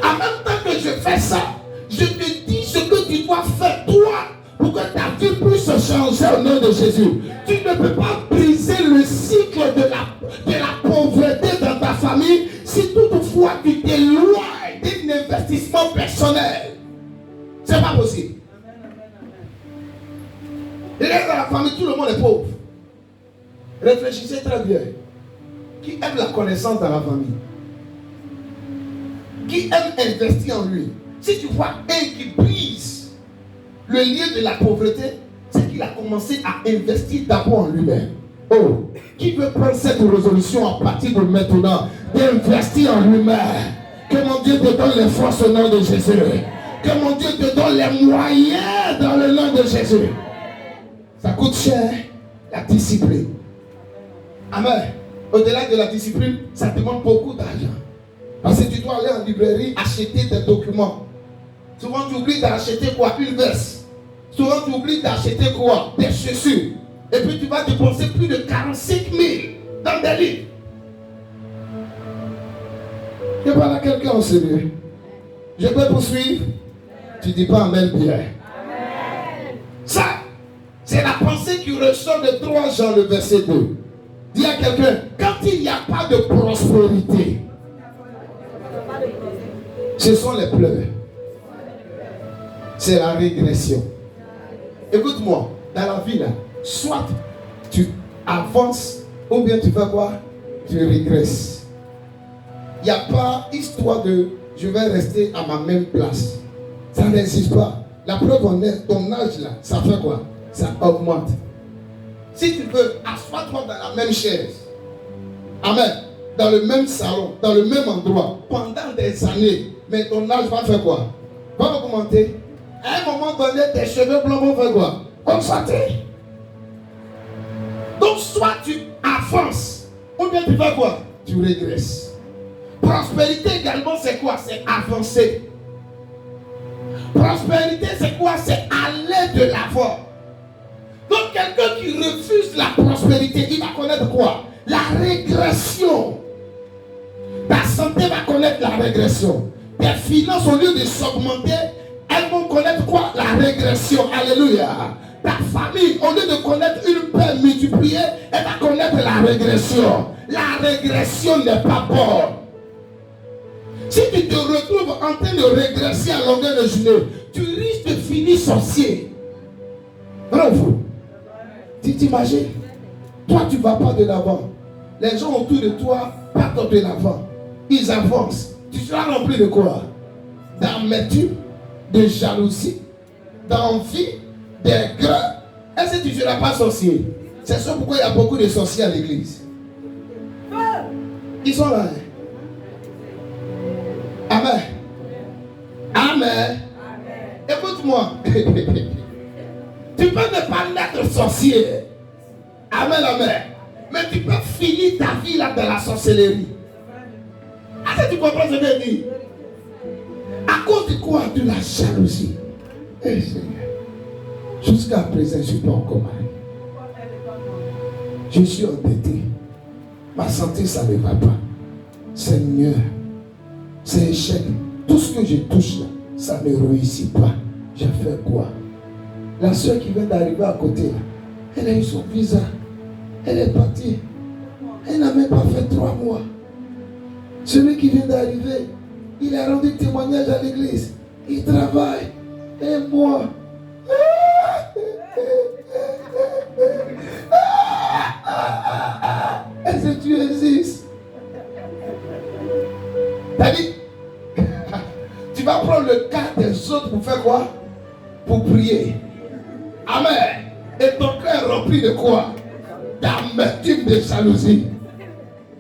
En même temps que je fais ça, je te dis ce que tu dois faire toi pour que ta vie puisse changer au nom de Jésus. Tu ne peux pas briser le cycle de la pauvreté dans ta famille si toutefois tu t'éloignes d'un investissement personnel. C'est pas possible. Et là, dans la famille, tout le monde est pauvre. Réfléchissez très bien. Qui aime la connaissance dans la famille? Qui aime investir en lui? Si tu vois un qui brise le lien de la pauvreté, c'est qu'il a commencé à investir d'abord en lui-même. Oh, qui veut prendre cette résolution à partir de maintenant, d'investir en lui-même? Que mon Dieu te donne les forces au nom de Jésus. Que mon Dieu te donne les moyens dans le nom de Jésus. Ça coûte cher, la discipline. Amen. Au-delà de la discipline, ça demande beaucoup d'argent. Parce que tu dois aller en librairie acheter des documents. Souvent tu oublies d'acheter quoi? Une veste. Souvent tu oublies d'acheter quoi? Des chaussures. Et puis tu vas dépenser plus de 45 000 dans des livres. Je parle à quelqu'un au sérieux. Je peux poursuivre? Tu dis pas amen bien. Amen. Ça, c'est la pensée qui ressort de 3 Jean, le verset 2. Dis à quelqu'un, quand il n'y a pas de prospérité, ce sont les pleurs. C'est la régression. Écoute-moi, dans la vie là, soit tu avances ou bien tu fais quoi? Tu régresses. Il n'y a pas histoire de je vais rester à ma même place. Ça n'existe pas. La preuve en est, ton âge là, ça fait quoi? Ça augmente. Si tu veux, assois-toi dans la même chaise. Amen. Dans le même salon, dans le même endroit, pendant des années. Mais ton âge va faire quoi? Va augmenter. À un moment donné, tes cheveux blancs vont faire quoi? Constater. Donc, soit tu avances, ou bien tu fais quoi? Tu régresses. Prospérité également, c'est quoi? C'est avancer. Prospérité, c'est quoi? C'est aller de l'avant. Donc, quelqu'un qui refuse la prospérité, il va connaître quoi? La régression. Ta santé va connaître la régression. Tes finances, au lieu de s'augmenter, elles vont connaître quoi? La régression. Alléluia. Ta famille, au lieu de connaître une paix multipliée, elle va connaître la régression. La régression n'est pas bonne. Si tu te retrouves en train de régresser à longueur de journée, tu risques de finir sorcier. Bravo. Tu t'imagines? Toi, tu ne vas pas de l'avant. Les gens autour de toi partent de l'avant. Ils avancent. Tu seras rempli de quoi? D'amertume, de jalousie, d'envie, d'aigreur. Est-ce que tu ne seras pas sorcier? C'est ça pourquoi il y a beaucoup de sorciers à l'église. Ils sont là. Amen. Amen. Écoute-moi. Tu peux ne pas être sorcier. Amen, amen. Mais tu peux finir ta vie là dans la sorcellerie. Est-ce que tu comprends ce que je dis? À cause de quoi? De la jalousie. Eh Seigneur, jusqu'à présent, je ne suis pas encore marié. Je suis endetté. Ma santé, ça ne va pas. Seigneur, c'est échec. Tout ce que je touche là, ça ne réussit pas. J'ai fait quoi? La soeur qui vient d'arriver à côté là, elle a eu son visa. Elle est partie. Elle n'a même pas fait 3 mois. Celui qui vient d'arriver, il a rendu témoignage à l'église. Il travaille. Et moi, est-ce que tu existes? T'as dit, tu vas prendre le cas des autres pour faire quoi? Pour prier. Amen. Et ton cœur est rempli de quoi? D'amour. amertume de jalousie,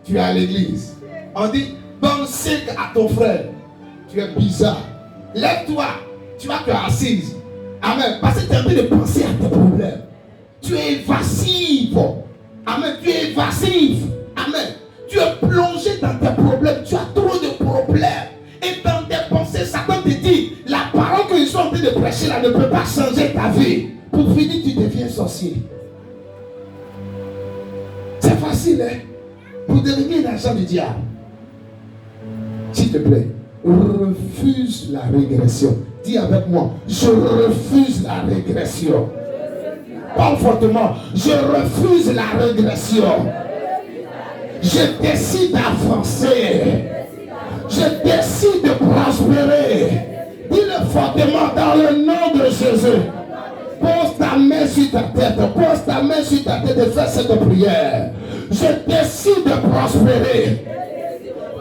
tu es à l'église. On dit, donne 5 à ton frère. Tu es bizarre. Lève-toi, tu vas te assise. Amen. Parce que tu es en train de penser à tes problèmes. Tu es évasif. Amen. Tu es évasif. Amen. Tu es plongé dans tes problèmes. Tu as trop de problèmes. Et dans tes pensées, Satan te dit, la parole que je suis en train de prêcher là ne peut pas changer ta vie. Pour finir, tu deviens sorcier. C'est facile, hein? Pour devenir l'agent du diable. S'il te plaît, refuse la régression. Dis avec moi, je refuse la régression. Parle fortement, je refuse la régression. Je décide d'avancer. Je décide de prospérer. Dis-le fortement dans le nom de Jésus. Pose ta main sur ta tête. Pose ta main sur ta tête et fais cette prière. Je décide de prospérer.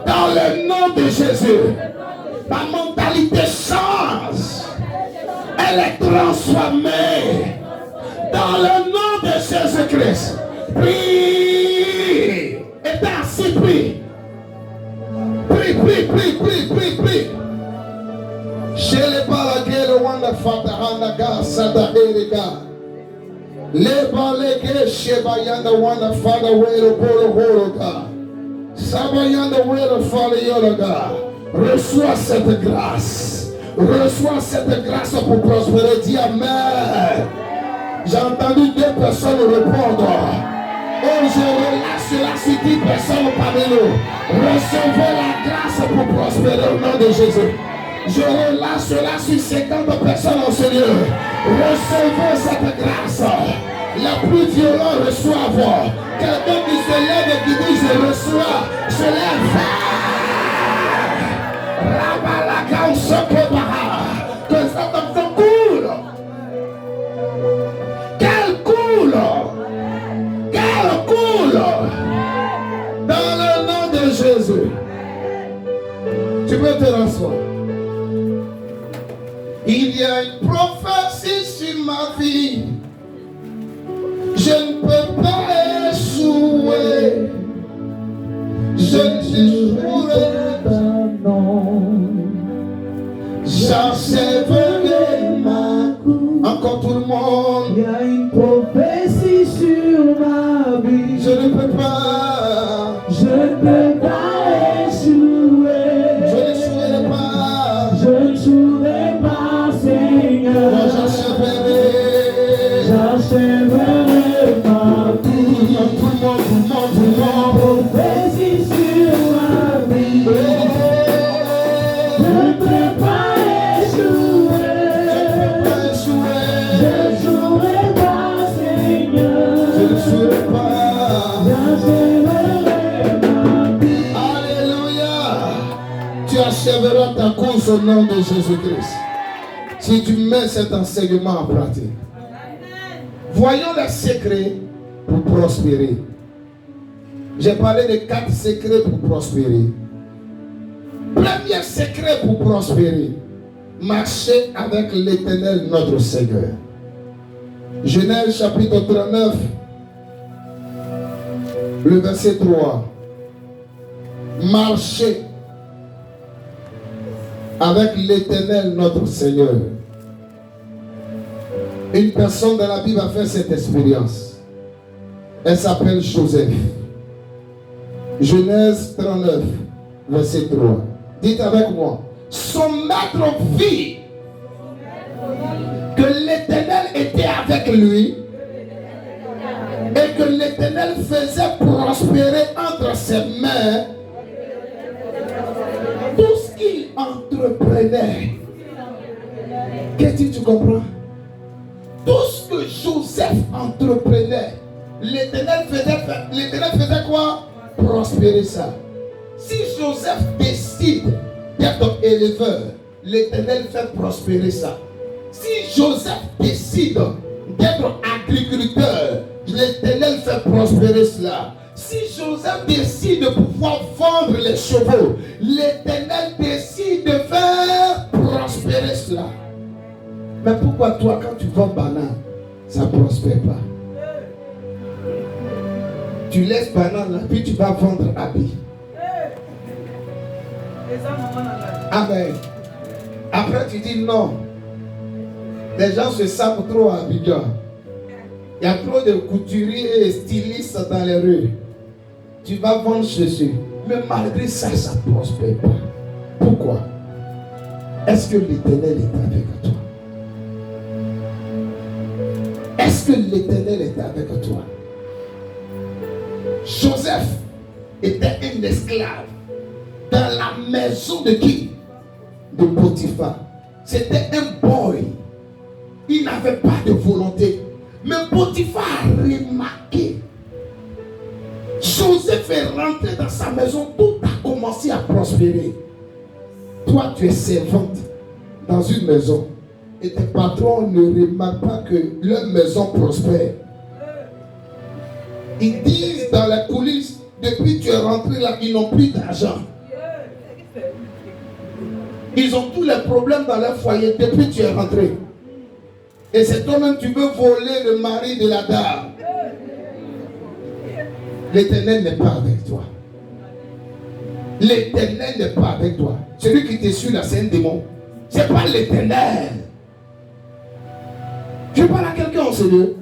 Dans le nom de Jésus. Ma mentalité change. Elle est transformée. Dans le nom de Jésus-Christ. Prie. Et t'as assis, prie. Prie. Chez les balagues, Wanda Fatahanda Sada Erika. Les balagues, Shebayanda Wanda Fada Wero Bolo Horoga. Sabayanda Wero Fada Yoroga. Reçois cette grâce. Reçois cette grâce pour prospérer. Dis Amen. J'ai entendu 2 personnes répondre. Oh, je relâche la sur 10 personnes parmi nous. Recevez la grâce pour prospérer au nom de Jésus. Je relâche là sur 50 personnes en ce lieu. Recevez cette grâce. La plus violente reçoit. Quelqu'un qui se lève et qui dit je reçois, se lève. Rabalaka Sokobaha. Que ça te coule. Quel coule. Quel coule. Dans le nom de Jésus. Tu peux te rasseoir. Il y a une prophétie sur ma vie. Je ne peux pas échouer. Je n'échouerai pas, non. J'achèverai ma course. Encore tout le monde. Il y a une prophétie sur ma vie. Je ne peux pas. Je ne peux pas échouer. Je n'échouerai pas. Je n'échouerai pas, Seigneur. Moi j'achèverai. J'achèverai ma vie. Tout le monde. Prophétie sur ma vie. Je ne peux pas échouer. Je n'échouerai pas, Seigneur. Je ne échouerai pas. J'achèverai ma vie. Alléluia. Tu achèveras ta course au nom de Jésus-Christ. Si tu mets cet enseignement en pratique. Voyons les secrets pour prospérer. J'ai parlé de 4 secrets pour prospérer. Premier secret pour prospérer. Marcher avec l'Éternel notre Seigneur. Genèse chapitre 39. Le verset 3. Marcher avec l'Éternel notre Seigneur. Une personne dans la Bible a fait cette expérience. Elle s'appelle Joseph. Genèse 39, verset 3. Dites avec moi. Son maître vit que l'Éternel était avec lui et que l'Éternel faisait prospérer entre ses mains tout ce qu'il entreprenait. Qu'est-ce que tu comprends? Tout ce que Joseph entreprenait, l'Éternel faisait quoi? Prospérer ça. Si Joseph décide d'être éleveur, l'Éternel fait prospérer ça. Si Joseph décide d'être agriculteur, l'Éternel fait prospérer cela. Si Joseph décide de pouvoir vendre les chevaux, l'Éternel décide de faire prospérer cela. Mais pourquoi toi, quand tu vends banane, ça ne prospère pas? Tu laisses banane là, puis tu vas vendre habits. Amen. Après tu dis non. Les gens se savent trop à Abidjan. Il y a trop de couturiers et stylistes dans les rues. Tu vas vendre ceci. Mais malgré ça, ça ne prospère pas. Pourquoi? Est-ce que l'Éternel est avec toi? Est-ce que l'Éternel est avec toi? Joseph était un esclave dans la maison de qui? De Potiphar. C'était un boy. Il n'avait pas de volonté. Mais Potiphar a remarqué. Joseph est rentré dans sa maison, tout a commencé à prospérer. Toi, tu es servante dans une maison et tes patrons ne remarquent pas que leur maison prospère. Ils disent dans la coulisse, depuis que tu es rentré là, ils n'ont plus d'argent. Ils ont tous les problèmes dans leur foyer depuis que tu es rentré. Et c'est toi-même tu veux voler le mari de la dame. L'Éternel n'est pas avec toi. L'Éternel n'est pas avec toi. Celui qui te suit là, c'est un démon. C'est pas l'Éternel. Je parle à quelqu'un en sérieux.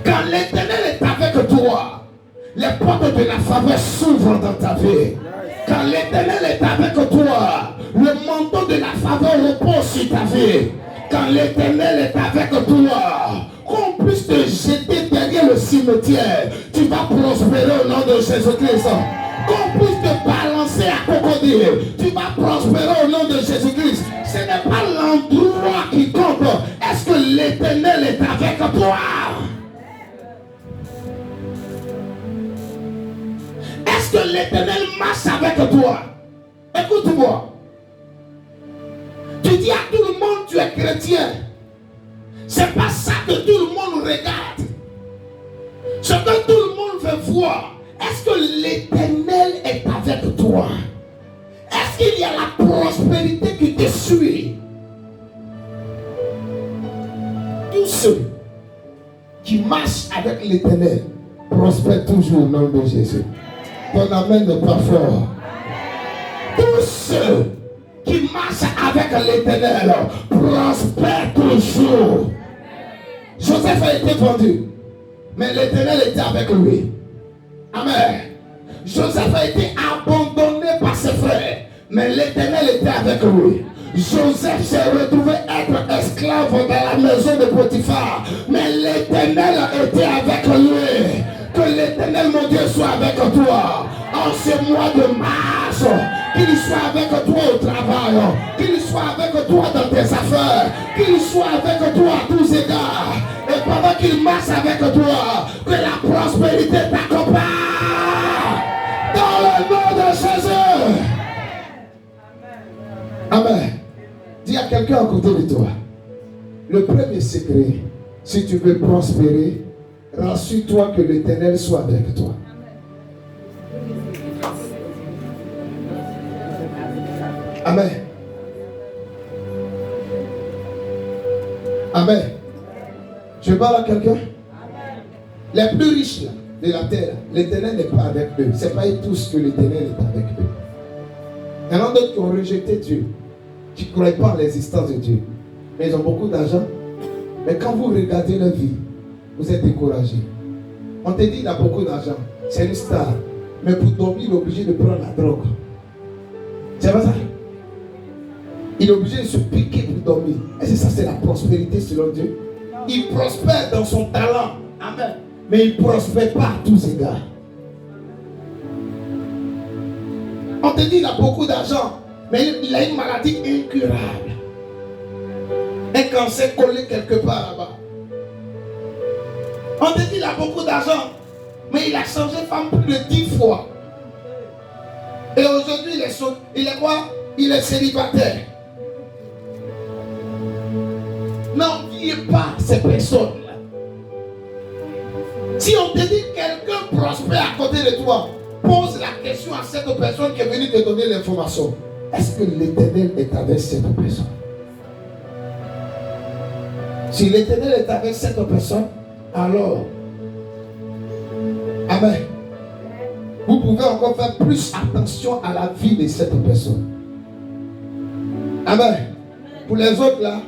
Quand l'Éternel est avec toi, les portes de la faveur s'ouvrent dans ta vie. Quand l'Éternel est avec toi, le manteau de la faveur repose sur ta vie. Quand l'Éternel est avec toi, qu'on puisse te jeter derrière le cimetière, tu vas prospérer au nom de Jésus-Christ. Qu'on puisse te balancer à crocodile, tu vas prospérer au nom de Jésus-Christ. Ce n'est pas l'endroit qui compte. Est-ce que l'Éternel est avec toi? Est-ce que l'Éternel marche avec toi? Écoute-moi. Tu dis à tout le monde tu es chrétien. C'est pas ça que tout le monde regarde. Ce que tout le monde veut voir. Est-ce que l'Éternel est avec toi? Est-ce qu'il y a la prospérité qui te suit? Tous ceux qui marchent avec l'Éternel prospèrent toujours au nom de Jésus. Ton amen n'est pas fort. Tous ceux qui marchent avec l'Éternel prospèrent toujours. Joseph a été vendu, mais l'Éternel était avec lui. Amen. Joseph a été abandonné par ses frères, mais l'Éternel était avec lui. Joseph s'est retrouvé être esclave dans la maison de Potiphar, mais l'Éternel était avec lui. Que l'Éternel, mon Dieu, soit avec toi en ce mois de mars. Qu'il soit avec toi au travail, qu'il soit avec toi dans tes affaires, qu'il soit avec toi à tous égards. Et pendant qu'il marche avec toi, que la prospérité t'accompagne. Dans le nom de Jésus. Amen. Dis à quelqu'un à côté de toi. Le premier secret, si tu veux prospérer, rassure-toi que l'Éternel soit avec toi. Amen. Amen. Je parle à quelqu'un. Les plus riches là, de la terre, l'Éternel n'est pas avec eux. Ce n'est pas tous que l'Éternel est avec eux. Il y en a d'autres qui ont rejeté Dieu, qui ne croient pas en l'existence de Dieu. Mais ils ont beaucoup d'argent. Mais quand vous regardez leur vie, vous êtes découragé. On te dit qu'il a beaucoup d'argent. C'est une star. Mais pour dormir, il est obligé de prendre la drogue. C'est pas ça? Il est obligé de se piquer pour dormir. Est-ce que ça c'est la prospérité selon Dieu? Il prospère dans son talent. Amen. Mais il ne prospère pas à tous égards. On te dit qu'il a beaucoup d'argent, mais il a une maladie incurable. Un cancer collé quelque part là-bas. On te dit qu'il a beaucoup d'argent, mais il a changé de femme plus de 10 fois. Et aujourd'hui, il est quoi? Il est célibataire. N'enviez pas ces personnes-là. Si on te dit que quelqu'un prospère à côté de toi, pose la question à cette personne qui est venue te donner l'information. Est-ce que l'Éternel est avec cette personne? Si l'Éternel est avec cette personne, alors Amen. Vous pouvez encore faire plus attention à la vie de cette personne. Amen. Pour les autres là,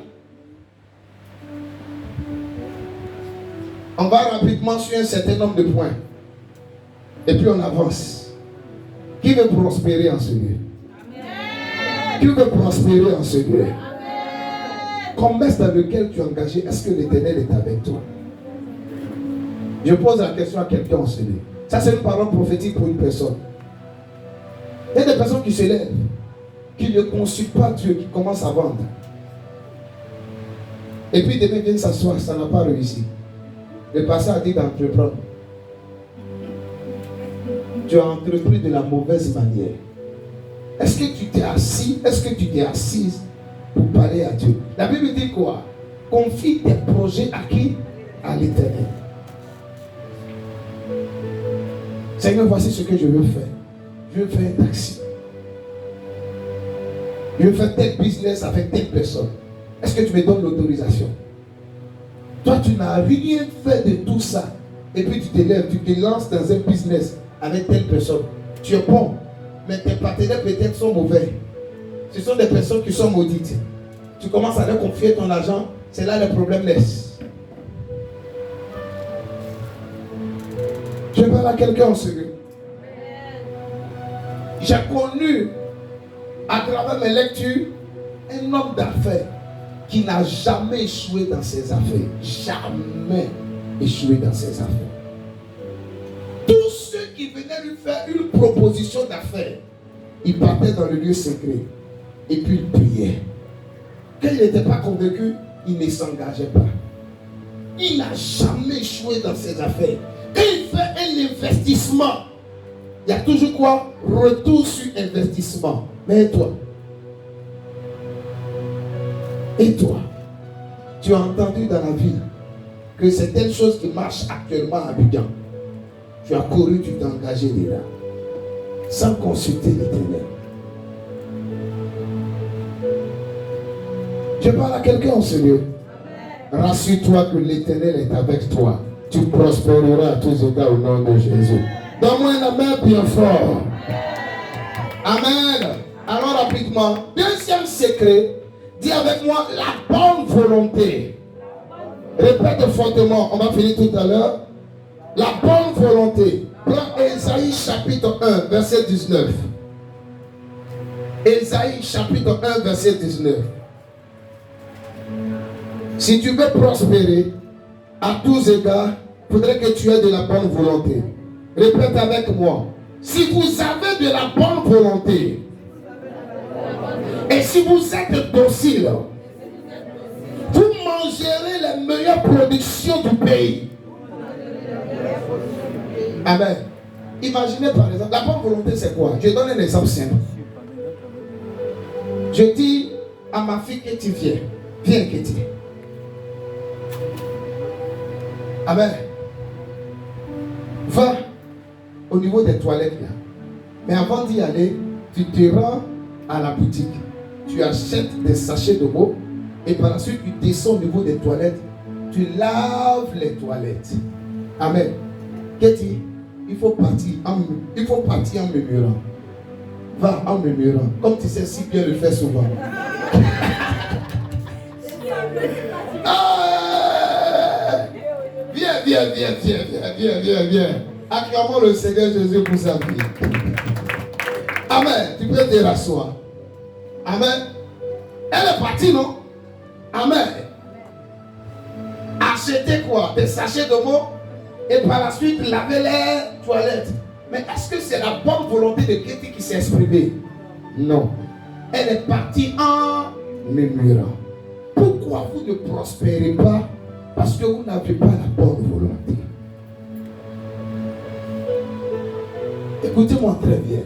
on va rapidement sur un certain nombre de points. Et puis on avance. Qui veut prospérer en ce lieu? Qui veut prospérer en ce lieu? Commerce dans lequel tu es engagé, est-ce que l'Éternel est avec toi? Je pose la question à quelqu'un en ce lieu. Ça, c'est une parole prophétique pour une personne. Il y a des personnes qui se lèvent, qui ne consultent pas Dieu, qui commencent à vendre. Et puis demain viennent s'asseoir, ça n'a pas réussi. Le pasteur a dit d'entreprendre. Tu as entrepris de la mauvaise manière. Est-ce que tu t'es assis? Est-ce que tu t'es assise pour parler à Dieu? La Bible dit quoi? Confie tes projets à qui? À l'Éternel. Seigneur, voici ce que je veux faire. Je veux faire un taxi. Je veux faire tel business avec telle personne. Est-ce que tu me donnes l'autorisation? Toi, tu n'as rien fait de tout ça. Et puis tu te lèves, tu te lances dans un business avec telle personne. Tu es bon, mais tes partenaires peut-être sont mauvais. Ce sont des personnes qui sont maudites. Tu commences à leur confier ton argent, c'est là le problème laisse. Je parle à quelqu'un en sérieux. J'ai connu, à travers mes lectures, un homme d'affaires qui n'a jamais échoué dans ses affaires. Jamais échoué dans ses affaires. Tous ceux qui venaient lui faire une proposition d'affaires, il partait dans le lieu secret et puis il priait. Quand il n'était pas convaincu, il ne s'engageait pas. Il n'a jamais échoué dans ses affaires. Quand il fait un investissement, il y a toujours quoi? Retour sur investissement. Mais toi? Et toi? Tu as entendu dans la vie que c'est telle chose qui marche actuellement à Abidjan. Tu as couru, tu t'es engagé déjà. Sans consulter l'Éternel. Je parle à quelqu'un en ce lieu. Rassure-toi que l'Éternel est avec toi. Tu prospéreras à tous égards au nom de Jésus. Donne-moi un amen bien fort. Amen. Alors rapidement, deuxième secret, dis avec moi la bonne volonté. Répète fortement, on va finir tout à l'heure. La bonne volonté. Prends Ésaïe chapitre 1, verset 19. Ésaïe chapitre 1, verset 19. Si tu veux prospérer à tous égards, il faudrait que tu aies de la bonne volonté. Répète avec moi. Si vous avez de la bonne volonté, et si vous êtes docile, vous mangerez les meilleures productions du pays. Amen. Imaginez par exemple, la bonne volonté c'est quoi? Je donne un exemple simple. Je dis à ma fille que tu viens. Viens Ketty. Amen. Va au niveau des toilettes là. Mais avant d'y aller, tu te rends à la boutique. Tu achètes des sachets de d'eau et par la suite tu descends au niveau des toilettes. Tu laves les toilettes. Amen. Ketty, il faut partir en murmurant. Va en murmurant. Comme tu sais si bien le faire souvent. Viens. Acclamons le Seigneur Jésus pour sa vie. Amen. Tu peux te rasseoir. Amen. Elle est partie, non? Amen. Acheter quoi? Des sachets de mots et par la suite laver les toilettes. Mais est-ce que c'est la bonne volonté de Ketty qui s'est exprimée? Non. Elle est partie en murmurant. Pourquoi vous ne prospérez pas? Parce que vous n'avez pas la bonne volonté. Écoutez-moi très bien.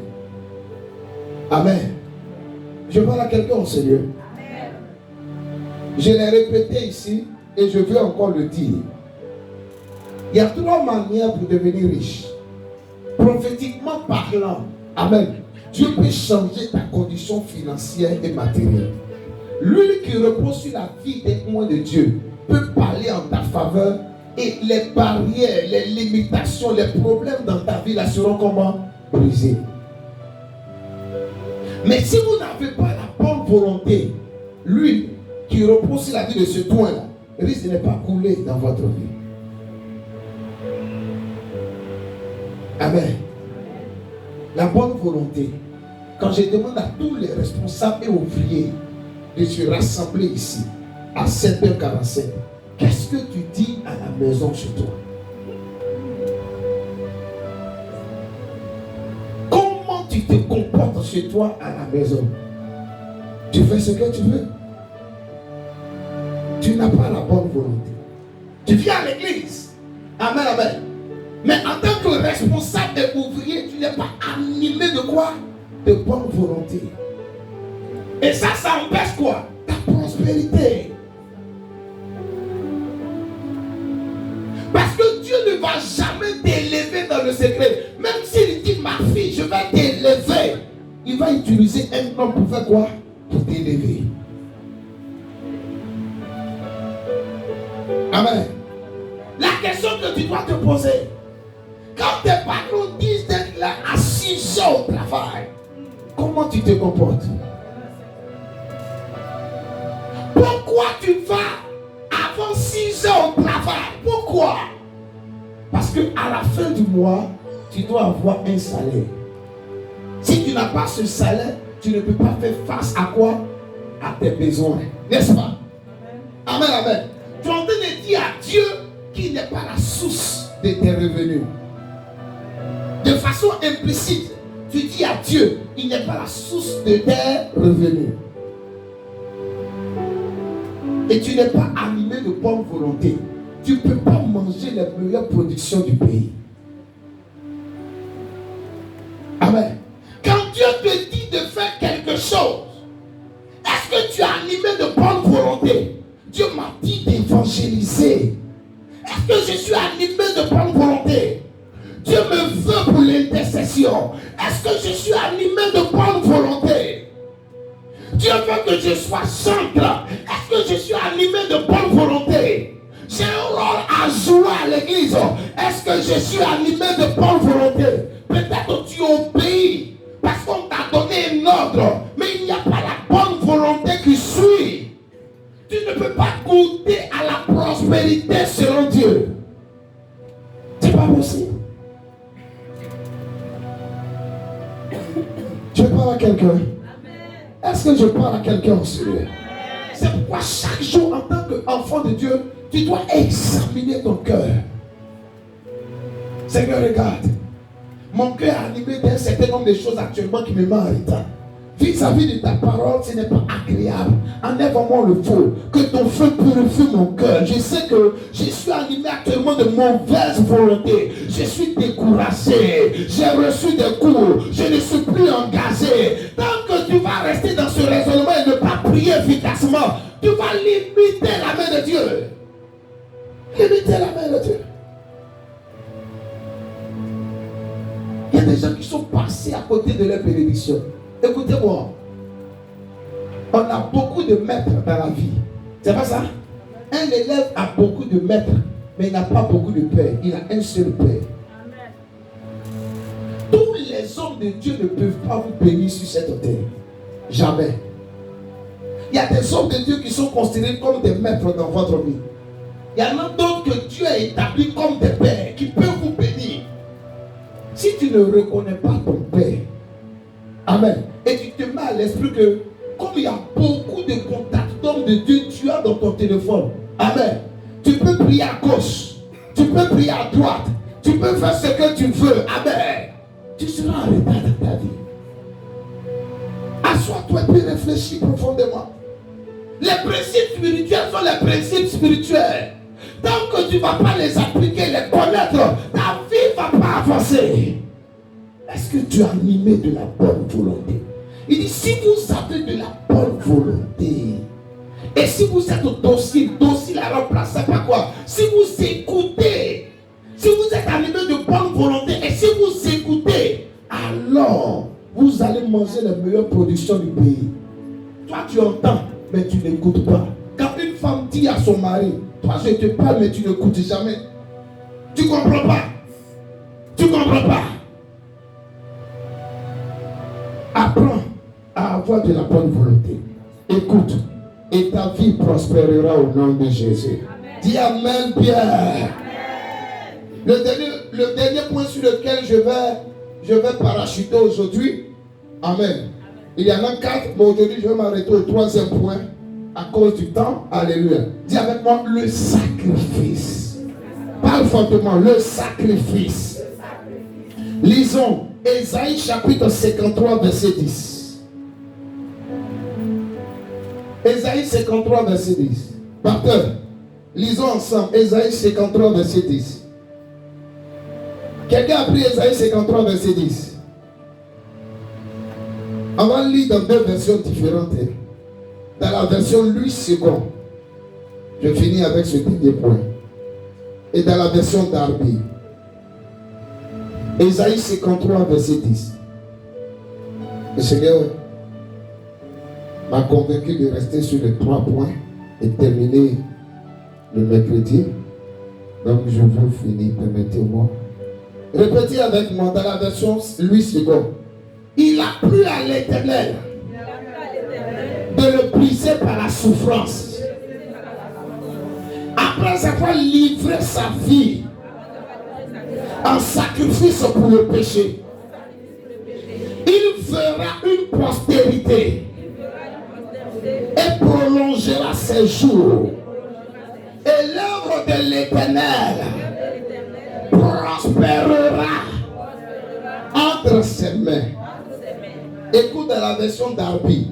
Amen. Je parle à quelqu'un en sérieux. Je l'ai répété ici et je veux encore le dire. Il y a 3 manières pour devenir riche. Prophétiquement parlant, amen. Dieu peut changer ta condition financière et matérielle. L'huile qui repose sur la vie des témoins de Dieu peut parler en ta faveur Et les barrières, les limitations, les problèmes dans ta vie là seront comment? Brisés. Mais si vous n'avez pas la bonne volonté, l'huile qui repose sur la vie de ce doigt-là risque de ne pas couler dans votre vie. Amen. La bonne volonté. Quand je demande à tous les responsables et ouvriers de se rassembler ici à 7h47, qu'est-ce que tu dis à la maison chez toi? Comment tu te comportes chez toi à la maison? Tu fais ce que tu veux. Tu n'as pas la bonne volonté. Tu viens à l'église. Amen, amen. Mais en tant que responsable et ouvrier, tu n'es pas animé de quoi? De bonne volonté. Et ça empêche quoi? Ta prospérité. Parce que Dieu ne va jamais t'élever dans le secret. Même s'il dit, ma fille, je vais t'élever, il va utiliser un homme pour faire quoi? Pour t'élever. Amen. La question que tu dois te poser, quand tes patrons disent d'être là à 6 heures au travail, comment tu te comportes? Pourquoi tu vas avant 6 heures au travail? Pourquoi? Parce qu'à la fin du mois, tu dois avoir un salaire. Si tu n'as pas ce salaire, tu ne peux pas faire face à quoi? À tes besoins. N'est-ce pas? Amen, amen. Tu es en train de dire à Dieu qu'il n'est pas la source de tes revenus. De façon implicite, tu dis à Dieu, il n'est pas la source de tes revenus. Et tu n'es pas animé de bonne volonté. Tu ne peux pas manger les meilleures productions du pays. Amen. Quand Dieu te dit de faire quelque chose, est-ce que tu es animé de bonne volonté? Dieu m'a dit d'évangéliser. Est-ce que je suis animé de bonne volonté? Dieu me veut pour l'intercession. Est-ce que je suis animé de bonne volonté? Dieu veut que je sois centre. Est-ce que je suis animé de bonne volonté? J'ai un rôle à jouer à l'église. Est-ce que je suis animé de bonne volonté? Peut-être tu obéis parce qu'on t'a donné un ordre, mais il n'y a pas la bonne volonté qui suit. Tu ne peux pas goûter à la prospérité selon Dieu. C'est pas possible. Je parle à quelqu'un. Est-ce que je parle à quelqu'un en sérieux? C'est pourquoi chaque jour, en tant qu'enfant de Dieu, tu dois examiner ton cœur. Seigneur, regarde. Mon cœur est animé d'un certain nombre de choses actuellement qui me mettent en retard. Vis-à-vis de ta parole, ce n'est pas agréable. Enlève-moi le feu. Que ton feu purifie mon cœur. Je sais que je suis animé actuellement de mauvaise volonté. Je suis découragé. J'ai reçu des coups. Je ne suis plus engagé. Tant que tu vas rester dans ce raisonnement et ne pas prier efficacement, tu vas limiter la main de Dieu. Limiter la main de Dieu. Il y a des gens qui sont passés à côté de leur bénédiction. Écoutez-moi, on a beaucoup de maîtres dans la vie. C'est pas ça? Un élève a beaucoup de maîtres, mais il n'a pas beaucoup de père. Il a un seul père. Amen. Tous les hommes de Dieu ne peuvent pas vous bénir sur cette terre. Jamais. Il y a des hommes de Dieu qui sont considérés comme des maîtres dans votre vie. Il y en a d'autres que Dieu a établis comme des pères qui peuvent vous bénir. Si tu ne reconnais pas ton père, amen, et tu te mets à l'esprit que comme il y a beaucoup de contacts d'hommes de Dieu, tu as dans ton téléphone, amen, tu peux prier à gauche, tu peux prier à droite, tu peux faire ce que tu veux, amen, tu seras en retard dans ta vie. Assois-toi et puis réfléchis profondément. Les principes spirituels sont les principes spirituels. Tant que tu ne vas pas les appliquer, les connaître, ta vie ne va pas avancer. Est-ce que tu es animé de la bonne volonté? Il dit, si vous avez de la bonne volonté, et si vous êtes docile à remplacer par quoi? Si vous écoutez, si vous êtes animé de bonne volonté, et si vous écoutez, alors vous allez manger les meilleures productions du pays. Toi tu entends, mais tu n'écoutes pas. Quand une femme dit à son mari, toi je te parle mais tu n'écoutes jamais, Tu ne comprends pas. Tu ne comprends pas. Apprends à avoir de la bonne volonté. Écoute, et ta vie prospérera au nom de Jésus. Amen. Dis Amen, Pierre. Le dernier point sur lequel je vais parachuter aujourd'hui. Amen. Il y en a 4, mais aujourd'hui je vais m'arrêter au 3e point à cause du temps. Alléluia. Dis avec moi le sacrifice. Parle fortement, le sacrifice. Lisons Ésaïe chapitre 53, verset 10. Ésaïe 53, verset 10. Pasteur, lisons ensemble Ésaïe 53, verset 10. Quelqu'un a pris Ésaïe 53, verset 10. On va lire dans 2 versions différentes. Dans la version Louis II, je finis avec ce dernier point. Et dans la version Darby, Ésaïe 53, verset 10. Le Seigneur m'a convaincu de rester sur les 3 points et terminer le mercredi. Donc je veux finir, permettez-moi. Répétez avec moi dans la version Louis II. Il a plu à l'Éternel de le briser par la souffrance. Après avoir livré sa vie en sacrifice pour le péché, il fera une postérité et prolongera ses jours. Et l'œuvre de l'Éternel prospérera entre ses mains. Écoute dans la version d'Arby.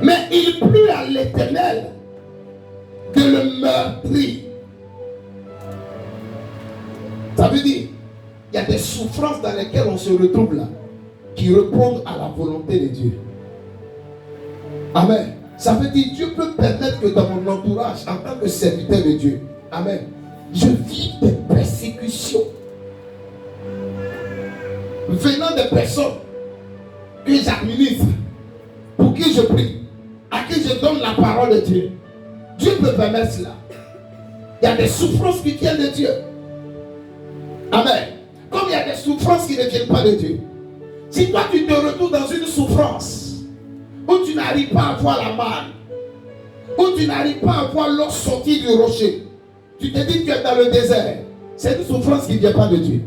Mais il plut à l'Éternel de le meurtrir. Ça veut dire, il y a des souffrances dans lesquelles on se retrouve là, qui répondent à la volonté de Dieu. Amen. Ça veut dire, Dieu peut permettre que dans mon entourage, en tant que serviteur de Dieu, amen, je vis des persécutions venant des personnes que j'administre, pour qui je prie, à qui je donne la parole de Dieu. Dieu peut permettre cela. Il y a des souffrances qui viennent de Dieu. Amen. Comme il y a des souffrances qui ne viennent pas de Dieu. Si toi tu te retrouves dans une souffrance où tu n'arrives pas à voir la manne, où tu n'arrives pas à voir l'eau sortie du rocher, tu te dis que tu es dans le désert. C'est une souffrance qui ne vient pas de Dieu.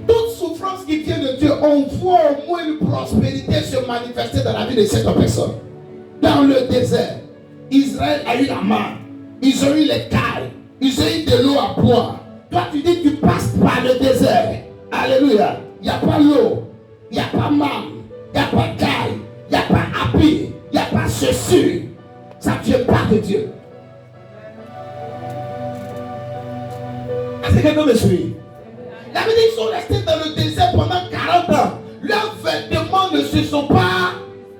Toute souffrance qui vient de Dieu, on voit au moins une prospérité se manifester dans la vie de cette personne. Dans le désert, Israël a eu la manne, ils ont eu les cailles, ils ont eu de l'eau à boire. Toi tu dis que tu passes par le désert. Alléluia. Il n'y a pas l'eau, il n'y a pas manne, il n'y a pas caille, il n'y a pas appui, il n'y a pas chaussure. Ça ne vient pas de Dieu. Est-ce que quelqu'un me suit? La Bible dit qu'ils sont restés dans le désert pendant 40 ans. Leurs vêtements ne se sont pas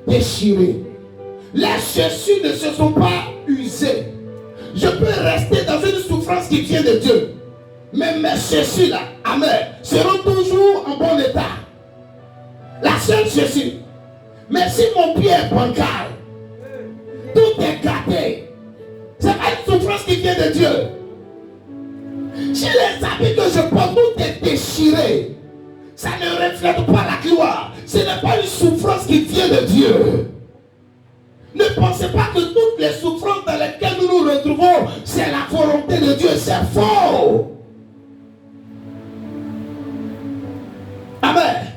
déchirés. Les chaussures ne se sont pas usées. Je peux rester dans une souffrance qui vient de Dieu. Mais mes chaussures là, amen, seront toujours en bon état. La seule chaussure. Mais si mon pied est bancal, tout est gâté. C'est pas une souffrance qui vient de Dieu. Si les habits que je porte, tout est déchiré, ça ne reflète pas la gloire. Ce n'est pas une souffrance qui vient de Dieu. Ne pensez pas que toutes les souffrances dans lesquelles nous nous retrouvons, c'est la volonté de Dieu. C'est faux. Amen.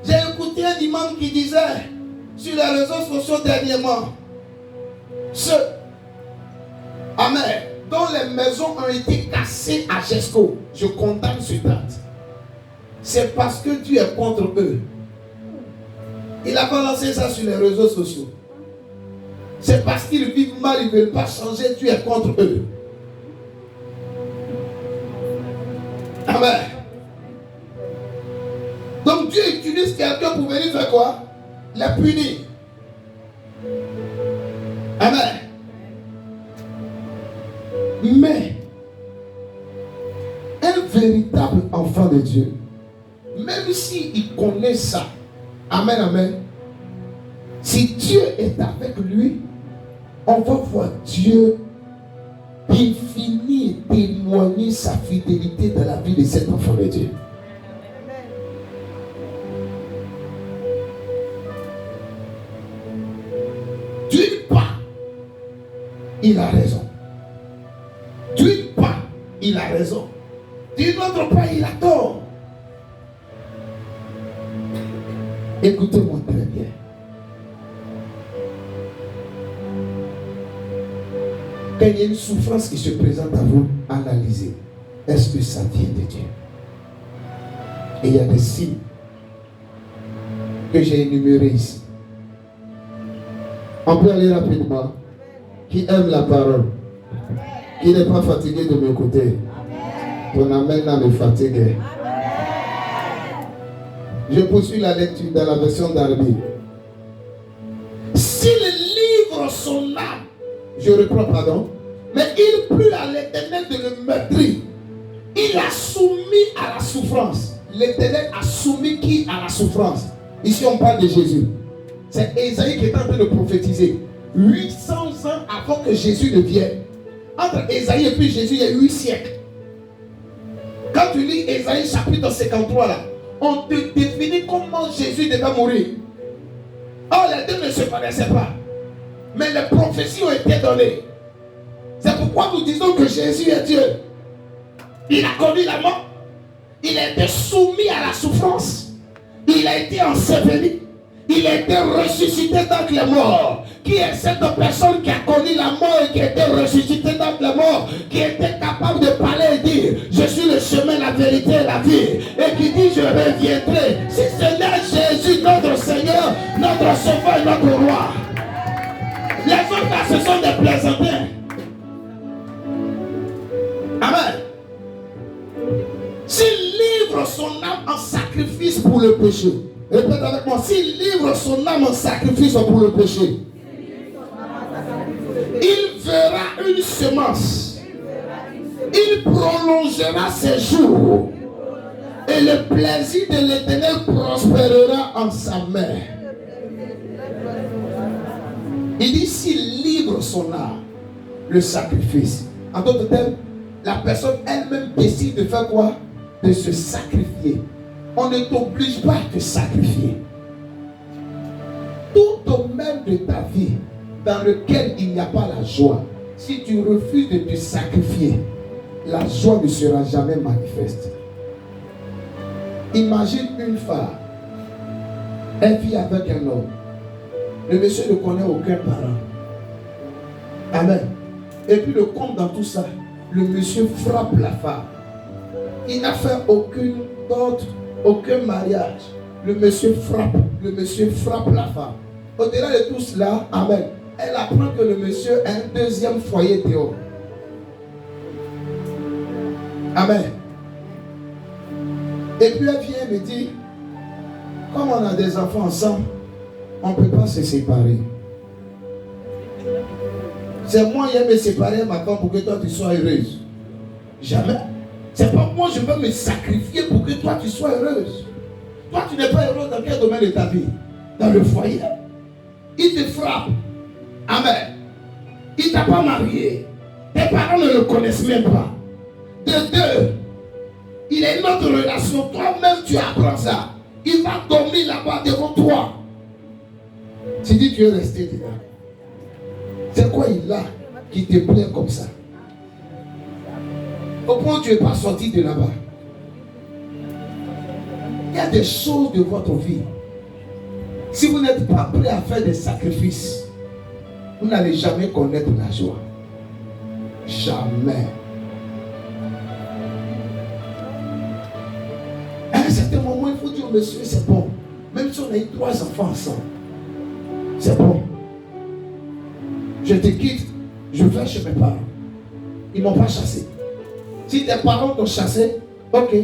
J'ai écouté un imam qui disait sur les réseaux sociaux dernièrement, amen, dont les maisons ont été cassées à Gesco, je condamne ce date. C'est parce que Dieu est contre eux. Il a balancé ça sur les réseaux sociaux. C'est parce qu'ils vivent mal, ils ne veulent pas changer, Dieu est contre eux. Amen. Donc Dieu utilise quelqu'un pour venir faire quoi? Les punir. Amen. Mais un véritable enfant de Dieu, même s'il connaît ça, amen, amen, si Dieu est avec lui, on va voir Dieu définir, témoigner sa fidélité dans la vie de cet enfant de Dieu. D'une part, il a raison. D'une part, il a raison. D'une autre part, il a tort. Écoutez-moi très bien. Quand il y a une souffrance qui se présente à vous, analysez. Est-ce que ça vient de Dieu? Et il y a des signes que j'ai énumérés ici. On peut aller rapidement. Qui aime la parole, qui n'est pas fatigué de m'écouter. Ton amen là me fatigue. Je poursuis la lecture dans la version d'Arbi. S'il livre son âme, je reprends, pardon, mais il plut à l'Éternel de le meurtrir. Il a soumis à la souffrance. L'Éternel a soumis qui à la souffrance? Ici on parle de Jésus. C'est Ésaïe qui est en train de prophétiser. 800 ans avant que Jésus ne vienne. Entre Ésaïe et puis Jésus, il y a 8 siècles. Quand tu lis Ésaïe chapitre 53 là, on te définit comment Jésus devait mourir. Or les deux ne se connaissaient pas. Mais les prophéties ont été données. C'est pourquoi nous disons que Jésus est Dieu. Il a connu la mort. Il a été soumis à la souffrance. Il a été enseveli. Il a été ressuscité d'entre les morts. Qui est cette personne qui a connu la mort et qui a été ressuscité d'entre les morts, qui était capable de parler et dire: je suis le chemin, la vérité et la vie, et qui dit: je reviendrai. Si ce n'est Jésus, notre Seigneur, notre Sauveur, notre Roi. Les autres là, ce sont des plaisantins. Amen. S'il livre son âme en sacrifice pour le péché, répète avec moi: s'il livre son âme en sacrifice pour le péché, il verra une semence, il prolongera ses jours, et le plaisir de l'Éternel prospérera en sa main. Il dit: s'il livre son âme, le sacrifice. En d'autres termes, la personne elle-même décide de faire quoi? De se sacrifier. On ne t'oblige pas à te sacrifier. Tout domaine de ta vie dans lequel il n'y a pas la joie, si tu refuses de te sacrifier, la joie ne sera jamais manifeste. Imagine une femme, elle vit avec un homme. Le monsieur ne connaît aucun parent. Amen. Et puis le compte dans tout ça, le monsieur frappe la femme. Il n'a fait aucune dot, aucun mariage. Le monsieur frappe la femme. Au-delà de tout cela, amen, elle apprend que le monsieur a un deuxième foyer dehors. Amen. Et puis elle vient me dire: comme on a des enfants ensemble, on ne peut pas se séparer. C'est moi qui vais me séparer ma femme pour que toi tu sois heureuse. Jamais. C'est pas moi, je veux me sacrifier pour que toi tu sois heureuse. Toi tu n'es pas heureuse dans quel domaine de ta vie? Dans le foyer. Il te frappe. Amen. Il ne t'a pas marié. Tes parents ne le connaissent même pas. De deux, il a une autre relation. Toi-même tu apprends ça. Il va dormir là-bas devant toi. Tu dis: tu es resté dedans. C'est quoi il a qui te plaît comme ça? Au point où tu n'es pas sorti de là-bas. Il y a des choses de votre vie. Si vous n'êtes pas prêt à faire des sacrifices, vous n'allez jamais connaître la joie. Jamais. À un certain moment, il faut dire: monsieur, c'est bon. Même si on a eu 3 enfants ensemble, c'est bon. Je te quitte, je vais chez mes parents. Ils ne m'ont pas chassé. Si tes parents t'ont chassé, ok,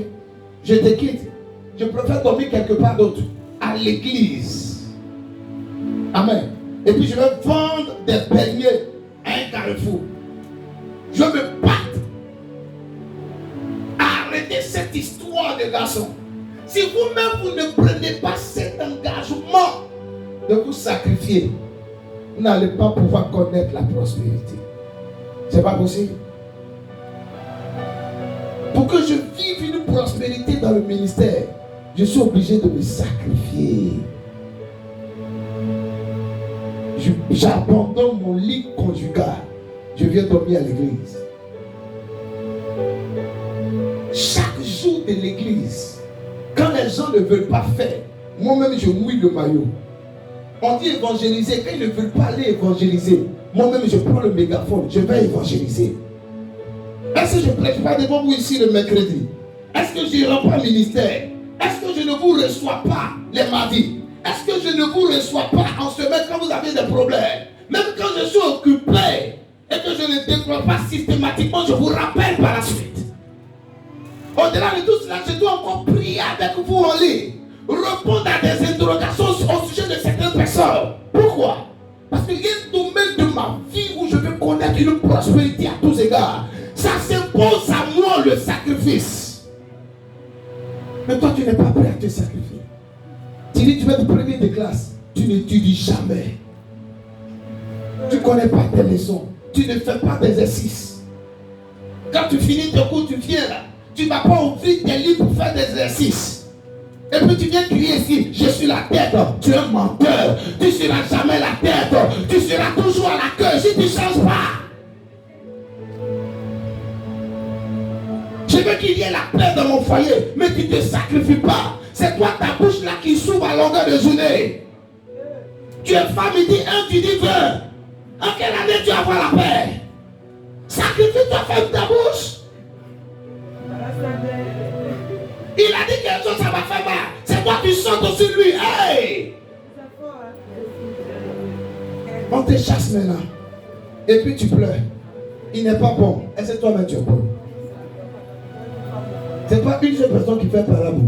je te quitte. Je préfère dormir quelque part d'autre, à l'église. Amen. Et puis je vais vendre des beignets à un carrefour. Je vais me battre. Arrêtez cette histoire de garçon. Si vous-même vous ne prenez pas cet engagement de vous sacrifier, vous n'allez pas pouvoir connaître la prospérité. C'est pas possible. Pour que je vive une prospérité dans le ministère, je suis obligé de me sacrifier. J'abandonne mon lit conjugal. Je viens dormir à l'église. Chaque jour de l'église, quand les gens ne veulent pas faire, moi-même je mouille le maillot. On dit évangéliser, quand ils ne veulent pas aller évangéliser, moi-même je prends le mégaphone, je vais évangéliser. Est-ce que je ne prêche pas devant vous ici le mercredi? Est-ce que je ne rends pas ministère? Est-ce que je ne vous reçois pas les mardis? Est-ce que je ne vous reçois pas en semaine quand vous avez des problèmes? Même quand je suis occupé et que je ne déploie pas systématiquement, je vous rappelle par la suite. Au-delà de tout cela, je dois encore prier avec vous en ligne, répondre à des interrogations au sujet de certaines personnes. Pourquoi? Parce qu'il y a un domaine de ma vie où je veux connaître une prospérité à tous égards. Ça s'impose à moi le sacrifice. Mais toi, tu n'es pas prêt à te sacrifier. Tu dis, tu vas être premier de classe. Tu n'étudies jamais. Tu ne connais pas tes leçons. Tu ne fais pas d'exercices. Quand tu finis tes cours, tu viens là. Tu ne vas pas ouvrir tes livres pour faire des exercices. Et puis tu viens crier ici, je suis la tête. Tu es un menteur. Tu ne seras jamais la tête. Tu seras toujours à la queue si tu ne changes pas. Je veux qu'il y ait la paix dans mon foyer, mais tu ne te sacrifies pas. C'est toi ta bouche là qui s'ouvre à longueur de journée. Tu es femme, il dit 1, tu dis 20. En quelle année tu vas avoir la paix? Sacrifie-toi, ferme ta bouche. Il a dit quelque chose, ça va faire mal. C'est toi qui chantes aussi lui. Hey! On te chasse maintenant. Et puis tu pleures. Il n'est pas bon. Et c'est toi-même tu es bon. C'est pas une seule personne qui fait parable.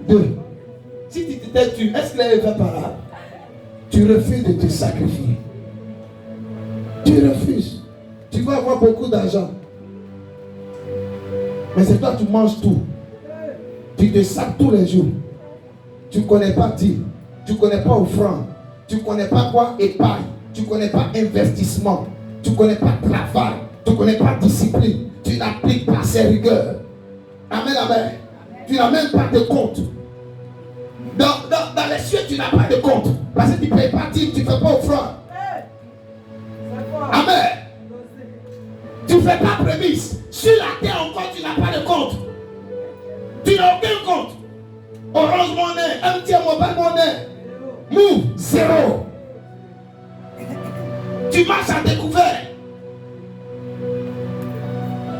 2. Si tu t'étais tu, est-ce qu'elle fait parable? Tu refuses de te sacrifier. Tu refuses. Tu vas avoir beaucoup d'argent. Mais c'est toi qui manges tout. Tu te sapes tous les jours. Tu ne connais pas dire. Tu ne connais pas offrande. Tu ne connais pas quoi épargne. Tu ne connais pas investissement. Tu ne connais pas travail. Tu ne connais pas discipline. Tu n'appliques pas ces rigueurs. Amen, amen. Tu n'as même pas de compte. Dans les cieux, tu n'as pas de compte. Parce que tu ne payes pas, tu ne fais pas offrande. Amen. Tu ne fais pas prémisse. Sur la terre encore, tu n'as pas de compte. Tu n'as aucun compte. Orange Money, MTN Mobile Money, Move, 0. Tu marches à découvert.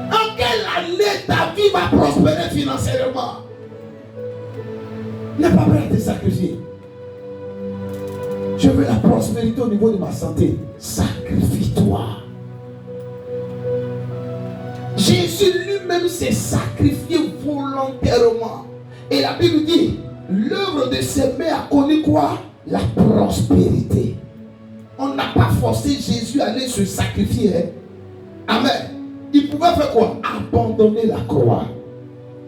En quelle année ta vie va prospérer financièrement? N'es pas prêt à te sacrifier. Je veux la prospérité au niveau de ma santé. Sacrifie-toi. Jésus lui-même s'est sacrifié volontairement. Et la Bible dit, l'œuvre de ses mains a connu quoi? La prospérité. On n'a pas forcé Jésus à aller se sacrifier. Hein? Amen. Il pouvait faire quoi? Abandonner la croix.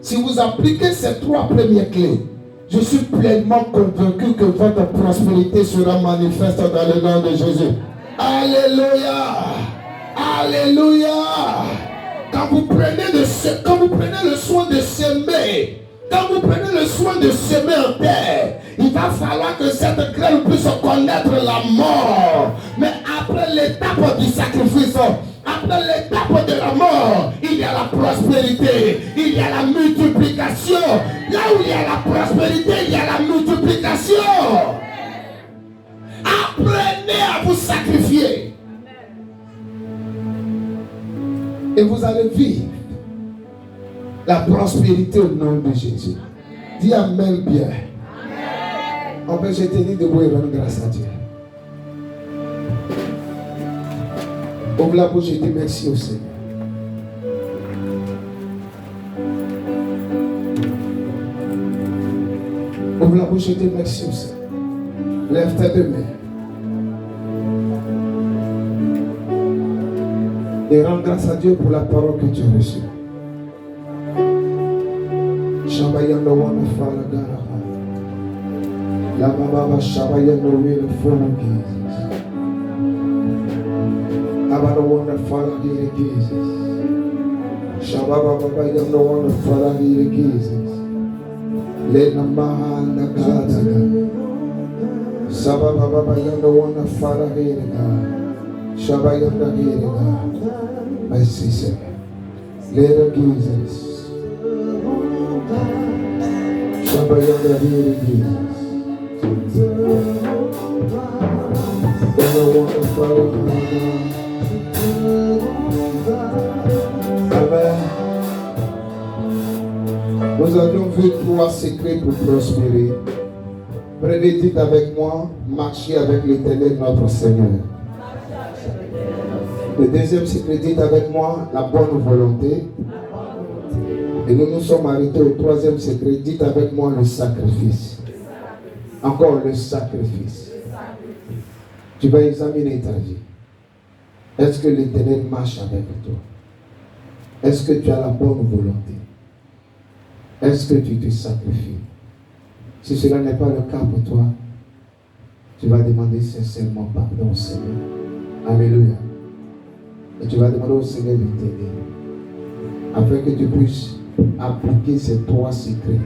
Si vous appliquez ces 3 premières clés, je suis pleinement convaincu que votre prospérité sera manifeste dans le nom de Jésus. Alléluia. Alléluia. Quand vous prenez le soin de semer, quand vous prenez le soin de semer en terre, il va falloir que cette graine puisse connaître la mort. Mais après l'étape du sacrifice, après l'étape de la mort, il y a la prospérité, il y a la multiplication. Là où il y a la prospérité, il y a la multiplication. Apprenez à vous sacrifier. Et vous allez vivre la prospérité au nom de Jésus. Dis Amen bien. Amen. On peut se tenir debout et rendre grâce à Dieu. Ouvre la bouche et dis merci au Seigneur. Ouvre la bouche et dis merci au Seigneur. Lève tes 2 mains. Et rends grâce à Dieu pour la parole que tu as reçue. Shabayando Wanafala Garaha. La Baba Shabayando will follow Jesus. About the wonderful dear Jesus. Shababa Baba, you don't want to follow the Jesus. Let the man the God. Sababa Baba, you don't want to follow the God. Shabba, you don't hear God. My sister, let the Jesus. Shabba, you don't hear Jesus. You don't want to follow the God. Amen. Nous avions vu 3 secrets pour prospérer. Prenez, dites avec moi, marcher avec l'Éternel notre Seigneur. Le deuxième secret, dites avec moi, la bonne volonté. Et nous nous sommes arrêtés au 3e secret, dites avec moi le sacrifice. Encore le sacrifice. Tu vas examiner ta vie. Est-ce que l'Éternel marche avec toi? Est-ce que tu as la bonne volonté? Est-ce que tu te sacrifies? Si cela n'est pas le cas pour toi, tu vas demander sincèrement pardon au Seigneur. Alléluia. Et tu vas demander au Seigneur de t'aider, afin que tu puisses appliquer ces 3 secrets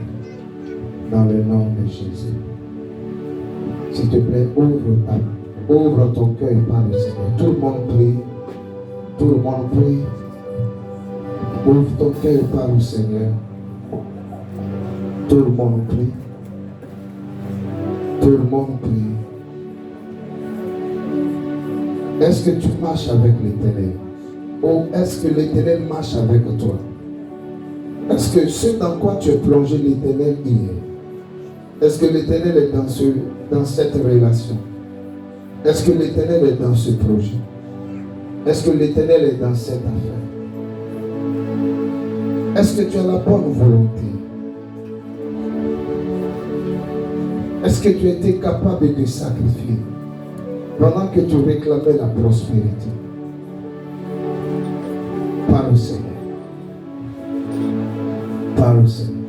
dans le nom de Jésus. S'il te plaît, ouvre ton cœur et parle au Seigneur. Tout le monde prie. Tout le monde prie. Ouvre ton cœur et parle au Seigneur. Tout le monde prie. Tout le monde prie. Est-ce que tu marches avec l'Éternel? Ou est-ce que l'Éternel marche avec toi? Est-ce que ce dans quoi tu es plongé l'Éternel hier? Est-ce que l'Éternel est dans cette relation? Est-ce que l'Éternel est dans ce projet? Est-ce que l'Éternel est dans cette affaire? Est-ce que tu as la bonne volonté? Est-ce que tu étais capable de te sacrifier pendant que tu réclamais la prospérité? Parle au Seigneur. Parle au Seigneur.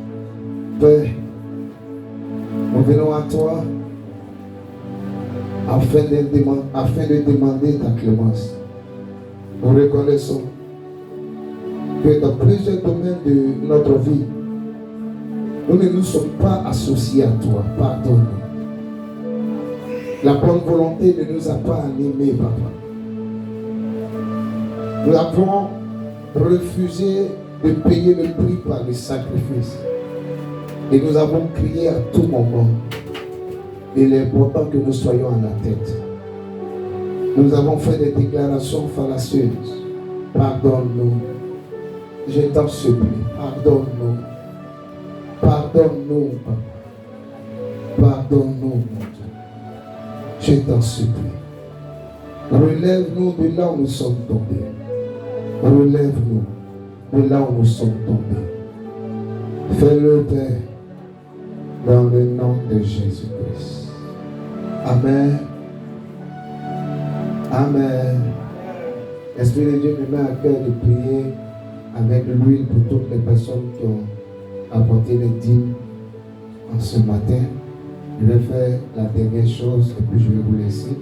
Père, nous venons à toi afin de demander ta clémence. Nous reconnaissons que dans plusieurs domaines de notre vie, nous ne nous sommes pas associés à toi. Pardonne-nous. La bonne volonté ne nous a pas animés, Papa. Nous avons refusé de payer le prix par le sacrifice. Et nous avons crié à tout moment. Il est important que nous soyons à la tête. Nous avons fait des déclarations fallacieuses. Pardonne-nous. Je t'en supplie. Pardonne-nous. Pardonne-nous, Papa. Pardonne-nous, mon Dieu. Je t'en supplie. Relève-nous de là où nous sommes tombés. Relève-nous de là où nous sommes tombés. Fais-le, Père, dans le nom de Jésus-Christ. Amen. Amen. L'Esprit de Dieu me met à cœur de prier avec l'huile pour toutes les personnes qui ont apporté les dîmes en ce matin. Je vais faire la dernière chose et puis je vais vous laisser.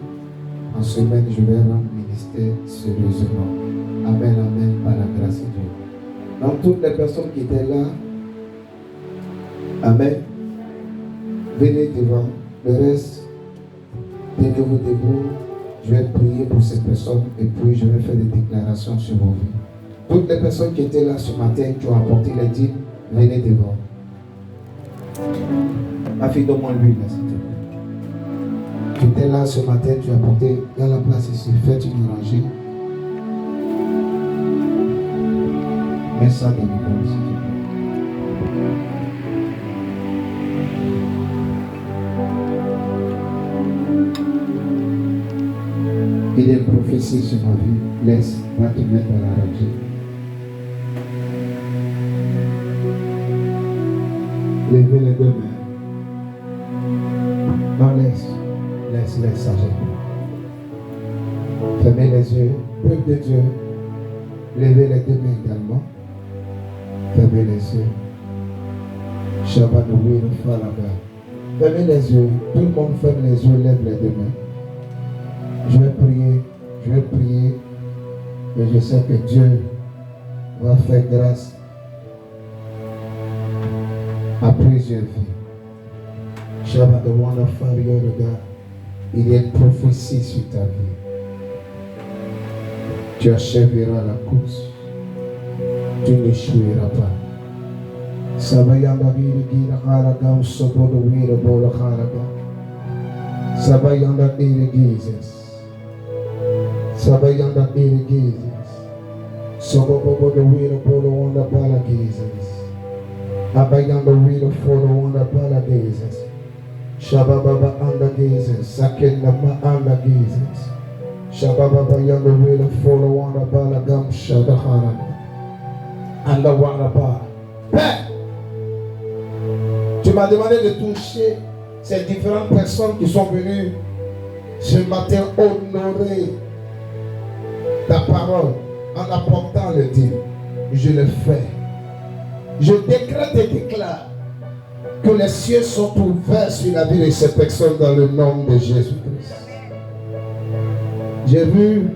En semaine, je vais rendre ministère sérieusement. Amen, amen, par la grâce de Dieu. Donc, toutes les personnes qui étaient là, amen, venez devant. Le reste, tenez-vous debout. Je vais prier pour ces personnes et puis je vais faire des déclarations sur vos vies. Toutes les personnes qui étaient là ce matin, qui ont apporté les dîmes, venez devant. Ma fille, donne-moi l'huile, s'il te plaît. Tu étais là ce matin, tu as apporté, il y a la place ici, faites une rangée. Mets ça dans le bol, s'il te plaît. Il y a une prophétie sur ma vie. Laisse, va te mettre dans la rangée. Levez les 2 mains. Non, laisse ça. Fermez les yeux. Peuple de Dieu, levez les 2 mains également. Fermez les yeux. Shabbat nous là-bas. Fermez les yeux. Tout le monde ferme les yeux, lève les 2 mains. Je vais prier, et je sais que Dieu va faire grâce à plusieurs vies. Shabbat the wonderful God. Il y a une prophétie sur ta vie. Tu achèveras la course. Tu n'échoueras pas. Sabayanda gira haraga sobodo wira bola haraga. Sabayanda irigizes. Sabayanda irigizes. Sobobo the wira bola wanda bala gizes. Abayanda wira for the wanda bala gizes. Shababa anda gizes. Sakenda ma anda gizes. Shababa yanda wira for the wanda bala gam shadahana. Anda wanda bala. Père, tu m'as demandé de toucher ces différentes personnes qui sont venues ce matin honorer ta parole en apportant le dîme. Je le fais. Je décrète et déclare que les cieux sont ouverts sur la vie de ces personnes dans le nom de Jésus-Christ. J'ai vu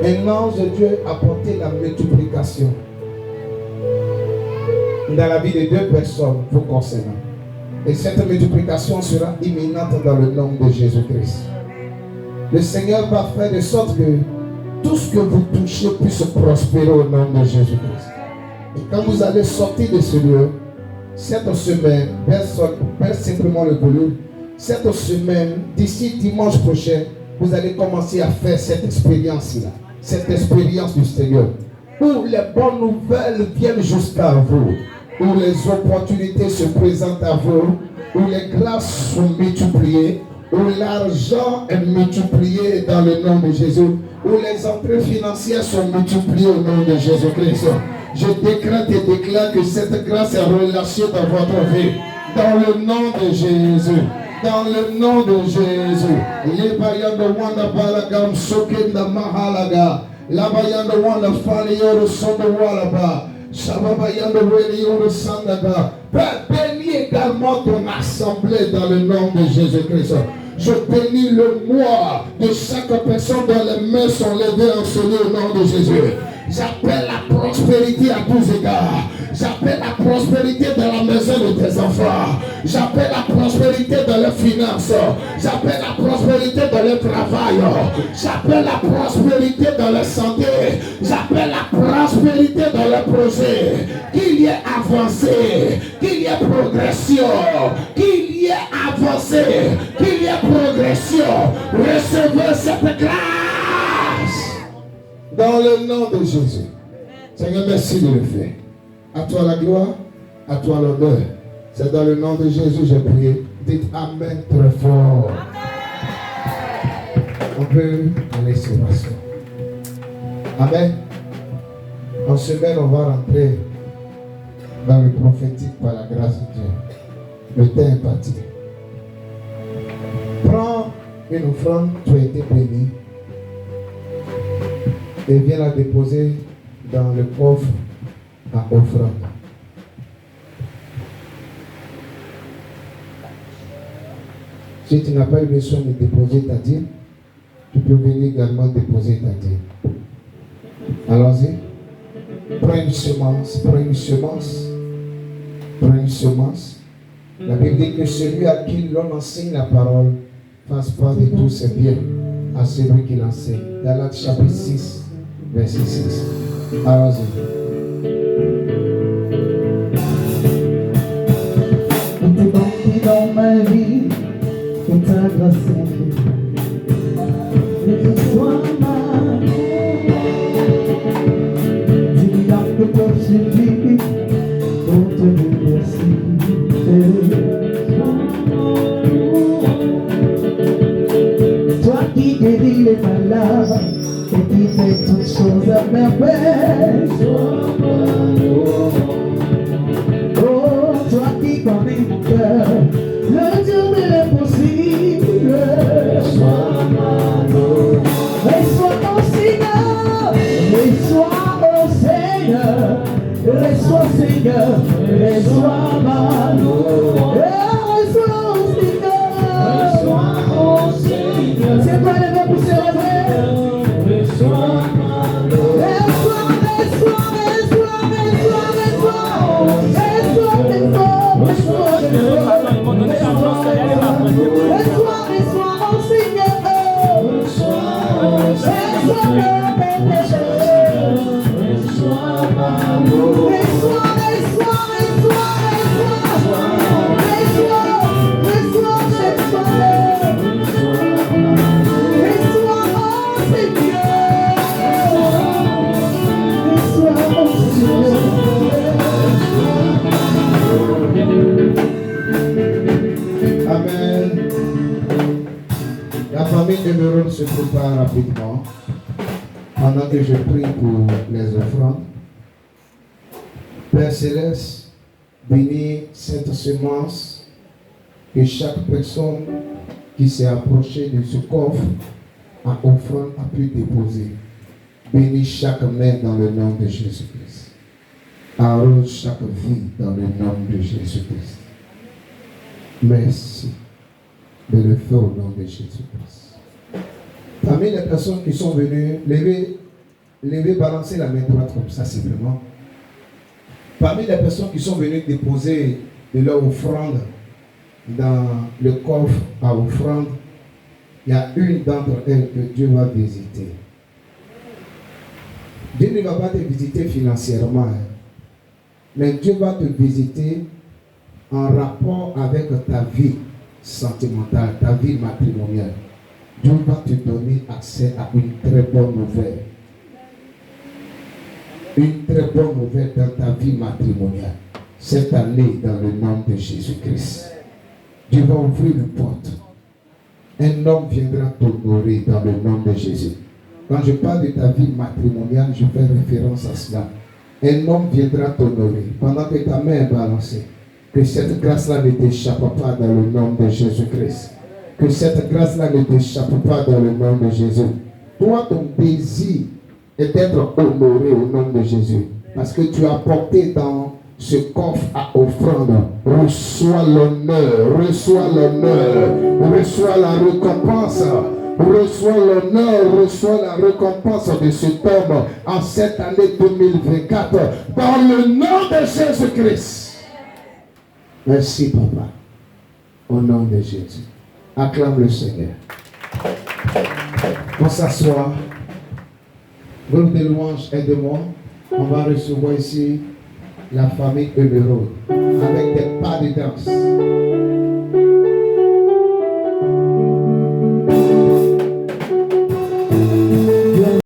un ange de Dieu apporter la multiplication dans la vie de deux personnes vous concernant. Et cette multiplication sera imminente dans le nom de Jésus-Christ. Le Seigneur va faire de sorte que tout ce que vous touchez puisse prospérer au nom de Jésus-Christ. Et quand vous allez sortir de ce lieu, cette semaine, perd simplement le volume, cette semaine, d'ici dimanche prochain, vous allez commencer à faire cette expérience-là, cette expérience du Seigneur, où les bonnes nouvelles viennent jusqu'à vous, où les opportunités se présentent à vous, où les grâces sont multipliées, où l'argent est multiplié dans le nom de Jésus, où les entrées financières sont multipliées au nom de Jésus-Christ. Je décrète et déclare que cette grâce est relâchée dans votre vie, dans le nom de Jésus. Dans le nom de Jésus. Lebayando wanda balagam sokenda mahalaga. Labayando wanda falioro sondo walaba. Shababayando welioro sandaga. Bénis également ton assemblée dans le nom de Jésus-Christ. Je bénis le mois de chaque personne dont les mains sont levées en ce lieu au nom de Jésus. J'appelle la prospérité à tous égards. J'appelle la prospérité dans la maison de tes enfants. J'appelle la prospérité dans les finances. J'appelle la prospérité dans le travail. J'appelle la prospérité dans la santé. J'appelle la prospérité dans le projet. Qu'il y ait avancé, qu'il y ait progression, qu'il y ait avancé, qu'il y ait progression. Recevez cette grâce dans le nom de Jésus. Seigneur, merci de le faire. À toi la gloire, à toi l'honneur. C'est dans le nom de Jésus que j'ai prié. Dites Amen très fort. On peut aller sur la soeur. Amen. En semaine, on va rentrer dans le prophétique par la grâce de Dieu. Le temps est parti. Prends une offrande, tu as été béni, et viens la déposer dans le coffre à offrande. Si tu n'as pas eu besoin de déposer ta dîme, tu peux venir également déposer ta dîme. Allons-y. Prends une semence, prends une semence, prends une semence. La Bible dit que celui à qui l'on enseigne la parole fasse part de tous ses biens à celui qui l'enseigne. Galates chapitre 6, verset 6. Allons-y. Dans ma vie, et ta grâce sois ma dis-moi que toi suffit pour te remercier. Toi qui guéris les malades et qui fais toutes choses à merveille. Oh, toi qui connais mon cœur, le Dieu de l'impossible. Reçois mon Seigneur, reçois mon Seigneur, reçois Seigneur, reçois ma louange. Reçois mon Seigneur, c'est toi le même pour se lever. Reçois ma louange. Amen. La famille Emeraude se prépare rapidement pendant que je prie pour les offrandes. Père Céleste, bénis cette semence que chaque personne qui s'est approchée de ce coffre à offrande a pu déposer. Bénis chaque main dans le nom de Jésus-Christ. Arrose chaque vie dans le nom de Jésus-Christ. Merci de le faire au nom de Jésus-Christ. Parmi les personnes qui sont venues, levez, balancez la main droite comme ça simplement. Parmi les personnes qui sont venues déposer de leur offrande dans le coffre à offrande, il y a une d'entre elles que Dieu va visiter. Dieu ne va pas te visiter financièrement, mais Dieu va te visiter en rapport avec ta vie sentimentale, ta vie matrimoniale. Dieu va te donner accès à une très bonne nouvelle. Une très bonne nouvelle dans ta vie matrimoniale. Cette année, dans le nom de Jésus-Christ. Dieu va ouvrir une porte. Un homme viendra t'honorer dans le nom de Jésus. Quand je parle de ta vie matrimoniale, je fais référence à cela. Un homme viendra t'honorer pendant que ta main est balancée. Que cette grâce-là ne t'échappe pas dans le nom de Jésus-Christ. Que cette grâce-là ne t'échappe pas dans le nom de Jésus. Toi, ton désir est d'être honoré au nom de Jésus. Parce que tu as porté dans ce coffre à offrande. Reçois l'honneur, reçois l'honneur, reçois la récompense. Reçois l'honneur, reçois la récompense de cet homme en cette année 2024 dans le nom de Jésus-Christ. Merci papa, au nom de Jésus. Acclame le Seigneur. On s'assoit. Groupe de louanges, aide-moi. On va recevoir ici la famille Emeraude avec des pas de danse.